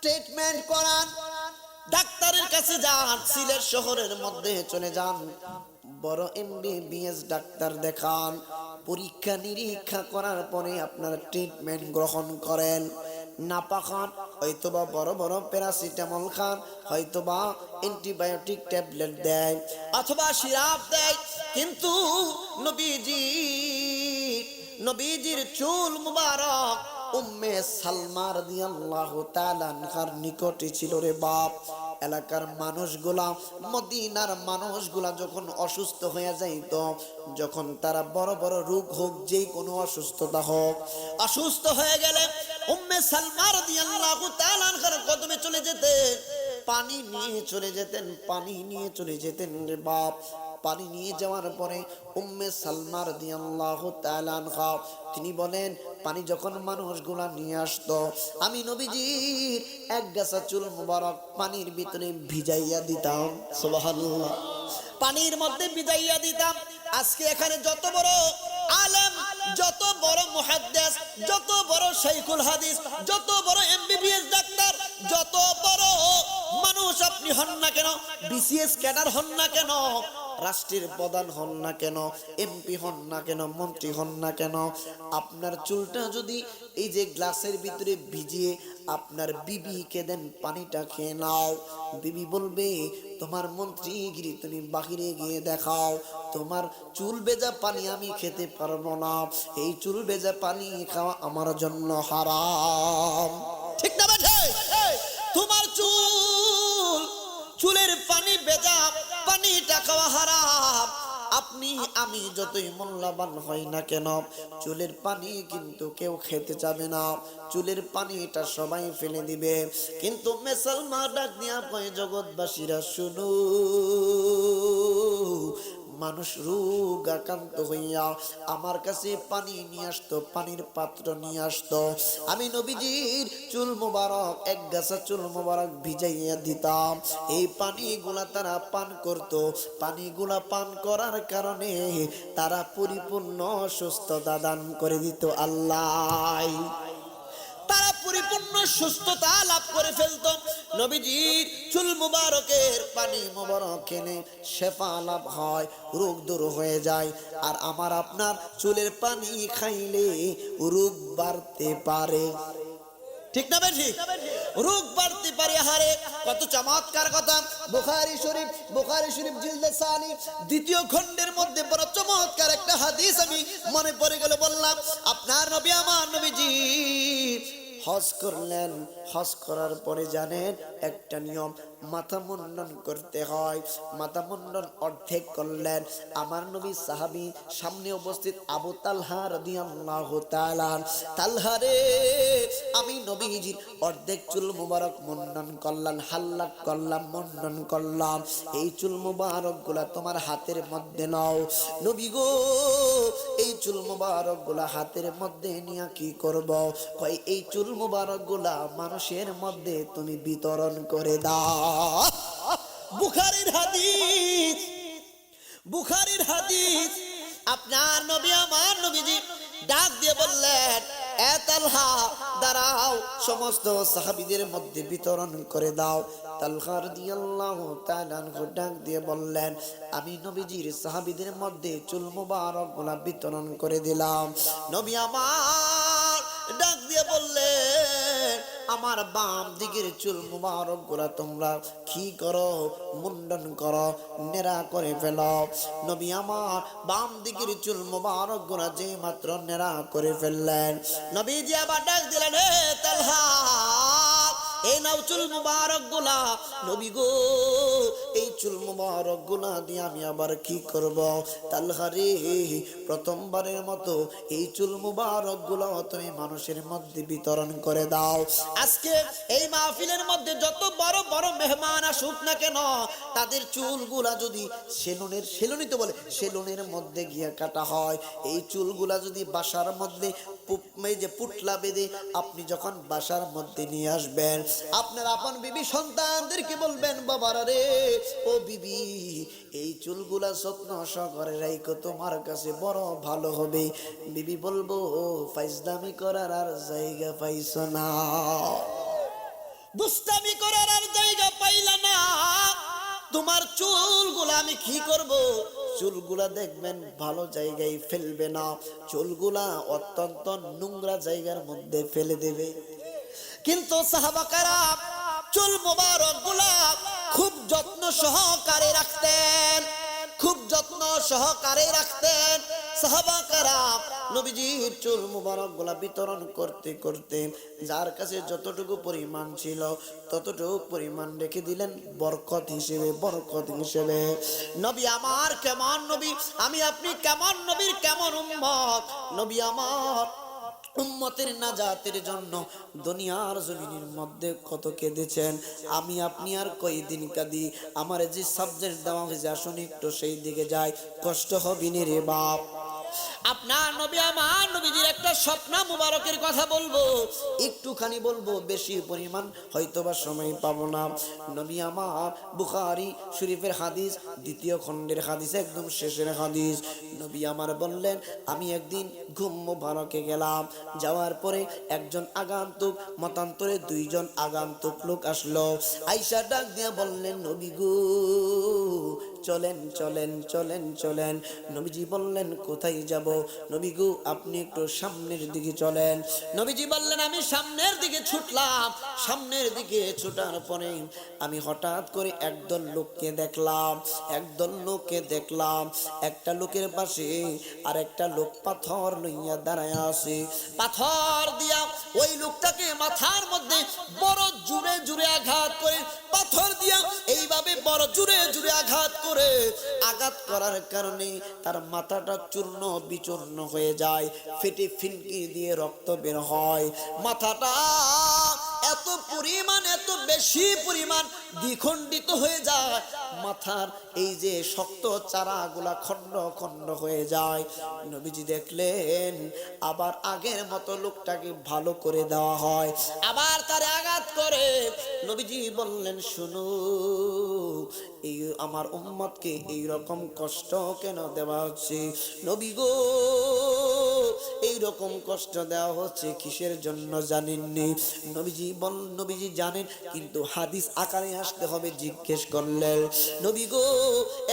ট্রিটমেন্ট করান, ডাক্তারের কাছে যান, সিলেট শহরের মধ্যে চলে যান, বড় MBBS ডাক্তার দেখান, পরীক্ষা নিরীক্ষা করার পরে আপনারা ট্রিটমেন্ট গ্রহণ করেন। নাপা খান, হয়তোবা বড় বড় প্যারাসিটামল খান, হয়তোবা অ্যান্টিবায়োটিক ট্যাবলেট দেয়, অথবা সিরাপ দেয়, কিন্তু নবীজির চুল মুবারক উম্মে সালমা রাদিয়াল্লাহু তাআলা আনহার নিকটে ছিল রে বাপ। এলাকার মানুষগুলা, মদিনার মানুষগুলা যখন অসুস্থ হয়ে যাইত, যখন তারা বড় বড় রোগ হোক, যে কোনো অসুস্থতা হোক, অসুস্থ হয়ে গেলে উম্মে সালমা রাদিয়াল্লাহু তাআলা আনহার কদমে চলে যেতেন, পানি নিয়ে চলে যেতেন, পানি নিয়ে চলে যেতেন রে বাপ। পানি নিয়ে যাওয়ার পরে উম্মে সালমা রাদিয়াল্লাহু তাআলা আনহা তিনি বলেন, পানি যখন মানুষগুলা নিয়ে আসতো, আমি নবীজির এক গাছা চুল মুবারক পানির ভিতরে ভিজাইয়া দিতাম। সুবহানাল্লাহ, পানির মধ্যে ভিজাইয়া দিতাম। আজকে এখানে যত বড় আলেম, যত বড় মুহাদ্দিস, যত বড় শাইখুল হাদিস, যত বড় MBBS ডাক্তার, যত বড় মানুষ আপনি হন না কেন, BCS ক্যাডার হন না কেন, রাষ্ট্রের প্রধান হন না কেন, MP হন না কেন, মন্ত্রী হন না কেন, আপনার চুলটা যদি এই যে গ্লাসের ভিতরে ভিজিয়ে আপনার বিবিকে দেন, পানিটা খেয়ে নাও, বিবি বলবে, তোমার মন্ত্রীগিরি তুমি বাহিরে গিয়ে দেখাও, তোমার চুল ভেজা পানি আমি খেতে পারবো না, এই চুল ভেজা পানি খাওয়া আমার জন্য হারাম। ঠিক না বেঠে? তোমার চুলের পানি ভেজা পানিটা খাওয়া হারাম। আপনি আমি যতই মূল্যবান হই না কেন, চুলের পানি কিন্তু কেউ খেতে যাবে না, চুলের পানিটা সবাই ফেলে দিবে। কিন্তু মুসলমান ডাক দিয়া কয়, জগৎবাসীরা শুনো, মানুষ রোগ আক্রান্ত হইয়া আমার কাছে পানি নিয়ে আসতো, পানির পাত্র নিয়ে আসতো, আমি নবীজির চুল মুবারক, এক গাছা চুল মুবারক ভিজাইয়া দিতাম, এই পানিগুলা তারা পান করত। পানিগুলা পান করার কারণে তারা পরিপূর্ণ সুস্থতা দান করে দিত আল্লাহ, তারা পরিপূর্ণ সুস্থতা লাভ করে ফেলত। নবীজির চুল মুবারকের পানি মুবারক খেলে শেফা লাভ হয়, রোগ দূর হয়ে যায়। আর আমার আপনার চুলের পানি খাইলে রোগ বাড়তে পারে। ঠিক না বেশি? রোগ বাড়তে পারে। হারে কত চমৎকার কথা! বুখারী শরীফ জিলদে সানি দ্বিতীয় খণ্ডের মধ্যে বড় চমৎকার একটা হাদিস আমি মনে পড়ে গেল, বললাম আপনার নবী, আমার নবীজি হজ করলেন। হজ করার পরে জানেন একটা নিয়ম, মাথা মুন্ডন করতে হয়। মাথা মুন্ডন অর্ধেক করলেন আমার নবী সাহাবী সামনে উপস্থিত আবু তালহা রাদিয়াল্লাহু তাআলা। তালহা রে, আমি নবীজির অর্ধেক চুল মুবারক মুন্ডন করলাম, হাল্লাক করলাম, মুন্ডন করলাম। এই চুল মুবারক গুলা তোমার হাতের মধ্যে নাও। নবী গো, এই চুল মুবারক গুলা হাতের মধ্যে নিয়ে কি করব? কই এই চুল মুবারক গুলা মানুষের মধ্যে তুমি বিতরণ করে দাও। বুখারীর হাদিস, বুখারীর হাদিস। আপনার নবী আমার নবীজি ডাক দিয়ে বললেন, এ তালহা দাঁড়াও, সমস্ত সাহাবীদের মধ্যে বিতরণ করে দাও। তালহা রাদিয়াল্লাহু তাআলা ডাক দিয়ে বললেন, আমি নবীজির সাহাবীদের মধ্যে চুল মুবারক গুলা বিতরণ করে দিলাম। নবী আমার ডাক দিয়ে বললেন, আমার বাম দিকের চুল মুবারক গুলা তোমরা কি করো? মুন্ডন করো, নেড়া করে ফেলো। নবী আমার বাম দিকের চুল মুবারক গুলা যে মাত্র নেড়া করে ফেললেন, নবীজি আবার ডাক দিলেন, হে তালহা, এই নাও চুল মুবারক গুলা। নবী গো, এই চুল মুবারক গুলা দিয়ে আমি আবার কি করব? তালহা রে, প্রথমবারের মতো এই চুল মুবারক গুলা তুমি মানুষের মধ্যে বিতরণ করে দাও। আজকে এই মাহফিলের মধ্যে যত বড় বড় মেহমান আসুক না কেন, তাদের চুলগুলা যদি সেলুনের, সেলুনই তো বলে, সেলুনের মধ্যে গিয়ে কাটা হয়, এই চুলগুলা যদি বাসার মধ্যে যে পুটলা বেঁধে আপনি যখন বাসার মধ্যে নিয়ে আসবেন, আপনার আপন বিবি সন্তানদেরকে বলবেন, বাবারা রে, ও বিবি, এই চুলগুলা যত্ন সহকারে রাখো, তোমার কাছে বড় ভালো হবে। বিবি বলবো, ফাইজলামি করার আর জায়গা পাইছো না, দুষ্টামি করার আর জায়গা পাইলা না, তোমার চুলগুলা আমি কি করব? চুলগুলা দেখবেন ভালো জায়গায় ফেলবে না, চুলগুলা অত্যন্ত নোংরা জায়গার মধ্যে ফেলে দেবে। কিন্তু সাহাবাকারা চুল মুবারক গুলা খুব যত্ন সহকারে রাখতেন, খুব যত্ন সহকারে রাখতেন সাহাবাকারা। নবীজির চুল মুবারক গুলা বিতরণ করতে করতে যার কাছে যতটুকু পরিমাণ ছিল ততটুকু পরিমাণ রেখে দিলেন বরকত হিসেবে, বরকত হিসেবে। নবী আমার কেমন নবী, আমি আপনি কেমন নবীর কেমন উম্মত। নবী আমার উম্মতের নাজাতের জন্য দুনিয়ার জমিনের মধ্যে কত কেঁদেছেন, আমি আপনি আর কয়দিন কাঁদি। আমার যে সাবজেক্ট দেওয়া হয়েছে আসুন একটু সেই দিকে যাই, কষ্ট হবে না রে বাপ। আপনার নবী আমার নবীজির একটা স্বপ্ন মুবারকের কথা বলবো, একটুখানি বলবো, বেশি পরিমাণ হয়তোবা সময় পাবো না। নবী আমার বুখারী শরীফের হাদিস, দ্বিতীয় খণ্ডের হাদিস, একদম শেষের হাদিস। নবী আমার বললেন, আমি একদিন ঘুম মুবারকে গেলাম, যাওয়ার পরে একজন আগন্তুক, মতান্তরে দুইজন আগন্তুক লোক আসলো। আয়েশা ডাক দিয়ে বললেন, নবী গো, চলেন চলেন চলেন চলেন। নবীজি বললেন, কোথায় যাব? নবী গো, আপনি একটু সামনের দিকে চলেন। নবীজি বললেন, আমি সামনের দিকে ছুটলাম। সামনের দিকে ছুটার পরে আমি হঠাৎ করে একদল লোককে দেখলাম, একদল লোককে দেখলাম। একটা লোকের পাশে আর একটা লোক পাথর লইয়া দাঁড়ায় আছে। পাথর দিয়া ওই লোকটাকে মাথার মধ্যে বড় জুড়ে জুড়ে আঘাত করে, পাথর দিয়া এইভাবে বড় জুড়ে জুড়ে আঘাত করে, আঘাত করার কারণে তার মাথাটা চূর্ণ বিচূর্ণ হয়ে যায়, ফেটে ফিনকি দিয়ে রক্ত বের হয়। মাথাটা এত পরিমাণ, এত বেশি পরিমাণ দ্বিখণ্ডিত হয়ে যায়, মাথার এই যে শক্ত চারাগুলা খণ্ড খণ্ড হয়ে যায়। নবীজি দেখলেন আবার আগের মতো লোকটাকে ভালো করে দেওয়া হয়, আবার তারে আঘাত করে। নবীজি বললেন, শুনো, এই আমার উম্মতকে এই রকম কষ্ট কেন দেওয়া হচ্ছে? নবী গো, এই রকম কষ্ট দেওয়া হচ্ছে কিসের জন্য জানেননি? নবীজি জানেন, কিন্তু হাদিস আকারে আসতে হবে। জিজ্ঞেস করলেন, নবী গো,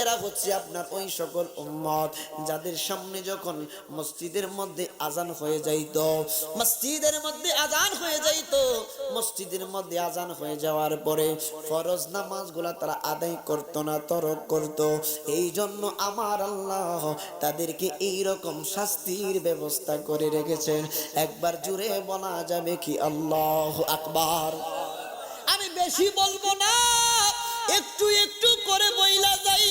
এরা হচ্ছে আপনার ওই সকল উম্মত যাদের সামনে যখন মসজিদের মধ্যে আজান হয়ে যাইত, মসজিদের মধ্যে আজান হয়ে যাইত, মসজিদের মধ্যে আজান হয়ে যাওয়ার পরে ফরজ নামাজগুলা তারা আদায় করতো না, তরক করত। এই জন্য আমার আল্লাহ তাদেরকে এই রকম শাস্তির ব্যবস্থা করে রেখেছেন। একবার জুড়ে বলা যাবে কি আল্লাহু আকবার? আমি বেশি বলবো না, একটু একটু করে বইলা যাই।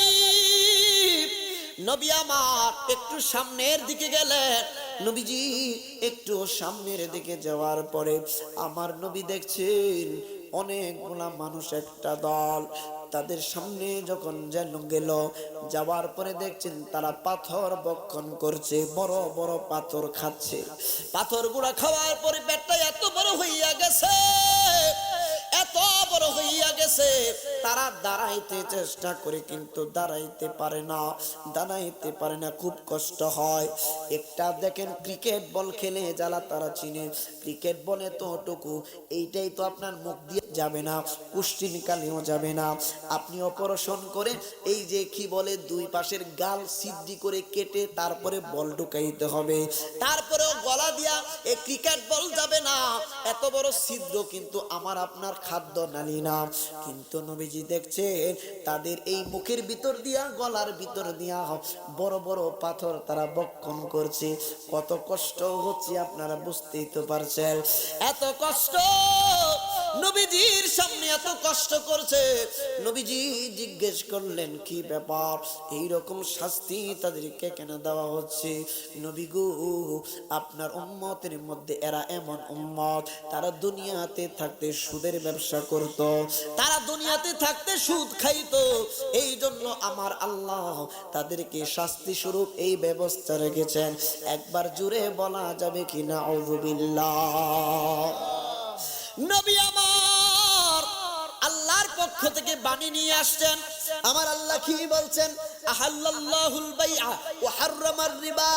নবী আমার একটু সামনের দিকে গেলেন। নবীজি একটু সামনের দিকে যাওয়ার পরে আমার নবী দেখছেন অনেকগুলা মানুষ একটা দল তাদের সামনে যখন যেন গেল, যাওয়ার পরে দেখছেন তারা পাথর ভক্ষণ করছে, বড় বড় পাথর খাচ্ছে। পাথরগুলা খাওয়ার পরে পেটটা এত বড় হইয়া গেছে, এত বড় হইয়া গেছে, তারা দাঁড়াইতে চেষ্টা করে কিন্তু দাঁড়াইতে পারে না, দাঁড়াইতে পারে না, খুব কষ্ট হয়। একটা দেখেন ক্রিকেট বল খেলে যারা তারা চিনে, ক্রিকেট বলে তোটুকু এইটাই তো আপনার মুখ দিয়ে যাবে না, কুষ্টি নিকালেও যাবে না। আপনি অপারেশন করে এই যে কি বলে দুই পাশের গাল সিদ্ধি করে কেটে তারপরে বল ঢুকাইতে হবে, তারপরেও গলা দিয়া এই ক্রিকেট বল যাবে না, এত বড় ছিদ্র কিন্তু আমার আপনার খাদ্য নালী না। কিন্তু নবীজি দেখছেন তাদের এই মুখের ভিতর দিয়া গলার ভিতর দিয়া বড় বড় পাথর তারা ভক্ষণ করছে। কত কষ্ট হচ্ছে আপনারা বুঝতেই তো পারছেন। এত কষ্ট নবীজির সামনে এত কষ্ট করছে। নবীজি জিজ্ঞেস করলেন কি ব্যাপার, এই রকম শাস্তি তাদেরকে কেন দেওয়া হচ্ছে? নবী গো, আপনার উম্মতের মধ্যে এরা এমন উম্মত, তারা দুনিয়াতে থাকতে সুদের ব্যবসা করত, তারা দুনিয়াতে থাকতে সুদ খাইতো, এই জন্য আমার আল্লাহ তাদেরকে শাস্তি স্বরূপ এই ব্যবস্থা রেখেছেন। একবার জুড়ে বলা যাবে কি না আউযুবিল্লাহ। নবী আমার আল্লাহর পক্ষ থেকে বাণী নিয়ে আসছেন। আমার আল্লাহ কি বলছেন? আহাল্লাল্লাহুল বাইআ ওয়া হাররামার রিবা।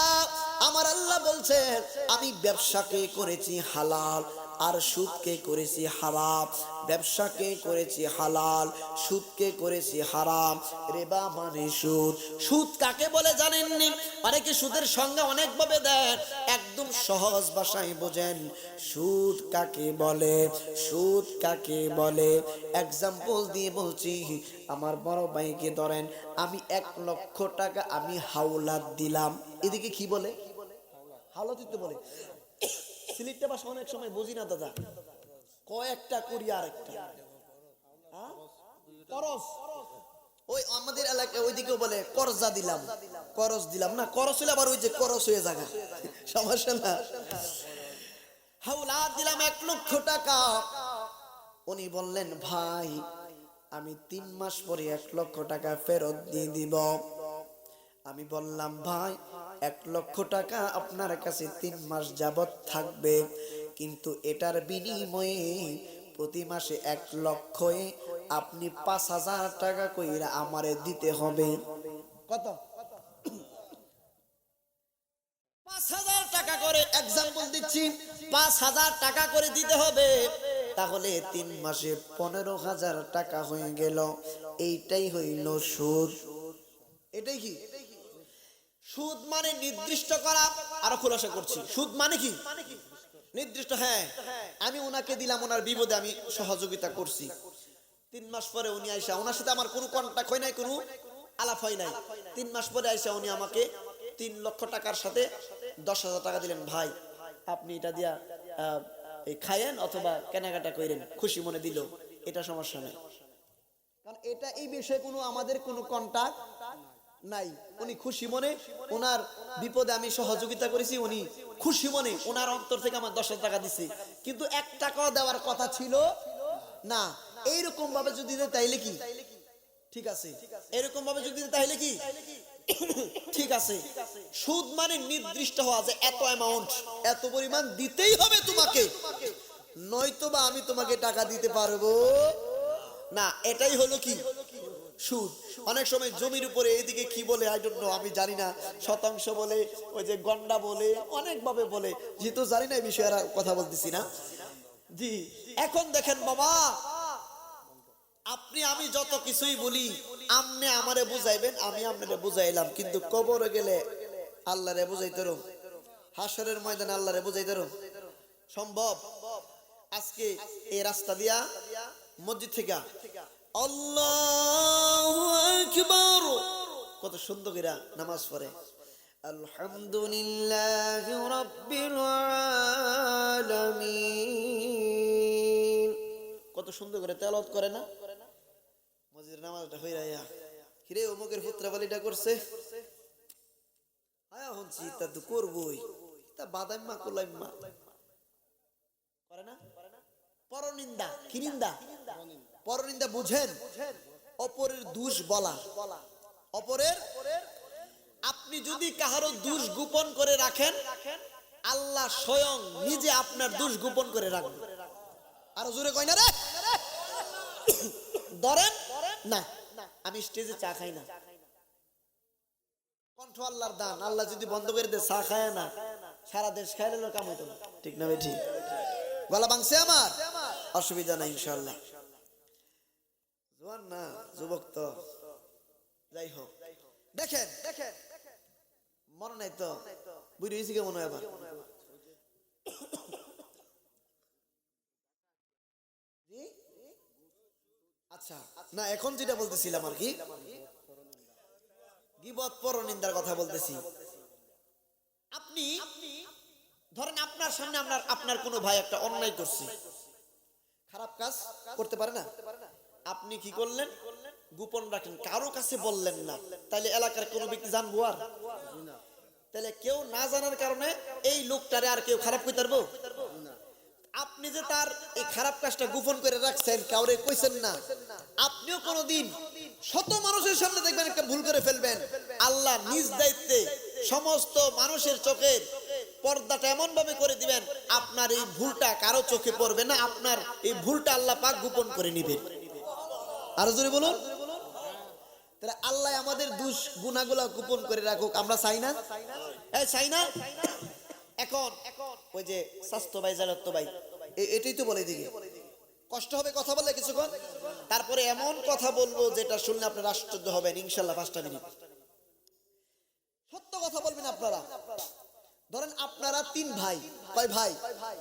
আমার আল্লাহ বলছেন আমি ব্যবসাকে করেছি হালাল আর সুদকে করেছি হারাম। ব্যবসাকে করেছি হালাল, সুদকে করেছি হারাম। রিবা মানে সুদ। সুদ কাকে বলে জানেননি? অনেকে সুদের সংজ্ঞা অনেক ভাবে দেন, একদম সহজ ভাষায় বোঝেন সুদ কাকে বলে। সুদ কাকে বলে এক্সাম্পল দিয়ে বলছি। আমার বড় ভাইকে ধরেন, আমি 1 লক্ষ টাকা আমি হাওলাত দিলাম, এদিকে কি বলে? হাওলাত দিতে বলে। সিলেটটা ভাষা অনেক সময় বুঝি না দাদা, কয়েকটা করি আরেকটা করস। ওই আমাদের এলাকায় ওইদিকেও বলে করজা দিলাম, করস দিলাম না, করস হইলে আবার ওই যে করস হয়ে জায়গা, সমস্যা না। হাওলাত দিলাম 1 লক্ষ টাকা। উনি বললেন ভাই আমি 3 মাস পরে 1 লক্ষ টাকা ফেরত দিয়ে দিব। আমি বললাম ভাই 1 লক্ষ টাকা আপনার কাছে 3 মাস যাবত থাকবে, কিন্তু এটার বিনিময়ে প্রতি মাসে 1 লক্ষে আপনি 5,000 টাকা কইরা আমারে দিতে হবে। কত? 5,000 টাকা করে, এক্সাম্পল দিচ্ছি, 5,000 টাকা করে দিতে হবে। তাহলে 3 মাসে 15,000 টাকা হয়ে গেল। এইটাই হইল সুদ। এটাই কি সুদ? মানে নির্দিষ্ট করা। আরো খোলাসা করছি, সুদ মানে কি? নির্দিষ্ট। হ্যাঁ, আমি ওনাকে দিলাম, ওনার বিপদে আমি সহযোগিতা করছি। 3 মাস পরে উনি আইসা, ওনার সাথে আমার কোনো কন্টাক্ট হয় নাই, কোনো আলাপ হয় নাই। 3 মাস পরে আইসা উনি আমাকে 3 লক্ষ টাকার সাথে 10,000 টাকা দিলেন। ভাই আপনি এটা দিয়া এই খায়েন অথবা কেনাকাটা করেন, খুশি মনে দিল, এটা সমস্যা নেই, কারণ এটা এই বিষয়ে কোনো আমাদের কোনো কন্টাক্ট নাই। উনি খুশি মনে, ওনার বিপদে আমি সহযোগিতা করেছি, উনি খুশি মনে ওনার অন্তর থেকে আমার 10,000 টাকা দিছি, কিন্তু 1 টাকাও দেওয়ার কথা ছিল না। এইরকম ভাবে যদি দেয় তাইলে কি ঠিক আছে? এরকম ভাবে যদি দেয় তাইলে কি ঠিক আছে? সুদ মানে নির্দিষ্ট হওয়া, যে এত অ্যামাউন্ট, এত পরিমাণ দিতেই হবে তোমাকে, নয়তো বা আমি তোমাকে টাকা দিতে পারবো না। এটাই হলো কি সুদ। অনেক সময় জমির উপরে এইদিকে কি বলে আই ডোন্ট নো, আমি জানি না, শতাংশ বলে, ওই যে গন্ডা বলে, অনেক ভাবে বলে, যেহেতু জানি না এই বিষয়ে আর কথা বলতেছি না। জি, এখন দেখেন বাবা, আপনি আমি যত কিছুই বলি, আপনি আমারে বুঝাইবেন, আমি আপনারে বুঝাইলাম, কিন্তু কবরে গেলে আল্লাহরে বুঝাইতে রো, হাসরের ময়দানে আল্লাহরে বুঝাইতে রো সম্ভব? আজকে এই রাস্তা দিয়া মসজিদ থেকে আল্লাহু আকবার কত সুন্দর করে নামাজ পড়ে, আলহামদুলিল্লাহি রাব্বিল আলামিন, কত সুন্দর করে তেলাওয়াত করে না? হুজুর নামাজটা হইরা আয়া কিরে অমুকের পুত্রা বলিটা করছে আয়া হনছি তা তো করবই তা বাদাইম্মা কুলাইম্মা করে না পরনিন্দা কি নিন্দা পরনিন্দা বুঝেন অপরের দোষ বলা অপরের আপনি যদি কাহারো দোষ গোপন করে রাখেন আল্লাহ স্বয়ং নিজে আপনার দোষ গোপন করে রাখবে আরো জোরে কই না রে ধরেন না আমি স্টেজে চা খাই না কণ্ঠ আল্লাহর দান আল্লাহ যদি বন্ধ করে দে চা খায় না সারা দেশ খাইলে কাম হইতো না ঠিক না বেঠি গলা ভাঙছে আমার অসুবিধা নাই ইনশাআল্লাহ জোয়ান না যুবক তো যাই হোক দেখেন মনে নাই তো বুঝে হয়েছি কেমন হয় আবার আচ্ছা না এখন যেটা বলতেছিলাম আর কি গীবত পরনিন্দার কথা বলতেছি আপনি ধরেন আপনার সামনে আপনার কোনো ভাই একটা অন্যায় করছে খারাপ কাজ করতে পারে না আপনি কি করলেন গোপন রাখেন কারো কাছে বললেন না তাহলে এলাকার কোনো ব্যক্তি জানবো আর তাহলে কেউ না জানার কারণে এই লোকটারে আর কেউ খারাপ কইতে পারবো আপনি যে তার এই খারাপ কাজটা গোপন করে রাখছেন কাউরে কইছেন না আপনিও কোনোদিন শত মানুষের সামনে দেখবেন একটা ভুল করে ফেলবেন আল্লাহ নিজ দায়িত্বে সমস্ত মানুষের চোখের পর্দাটা এমন ভাবে করে দিবেন আপনার এই ভুলটা কারো চোখে পড়বে না আপনার এই ভুলটা আল্লাহ পাক গোপন করে নেবেন আরো জোরে বলুন তাহলে আল্লাহ আমাদের দোষ গুনাহগুলো গোপন করে রাখুক আমরা চাই না চাই না এখন ওই যে স্বাস্থ্য ভাই জালাত্ত ভাই এটাই তো বলে দিকে কষ্ট হবে কথা বলে কিছুক্ষণ তারপরে এমন কথা বলবো যেটা শুনলে আপনারা আশ্চর্য হবেন ইনশাআল্লাহ 5টা মিনিট সত্য কথা বলবেন আপনারা ধরেন আপনারা 3 ভাই কয় ভাই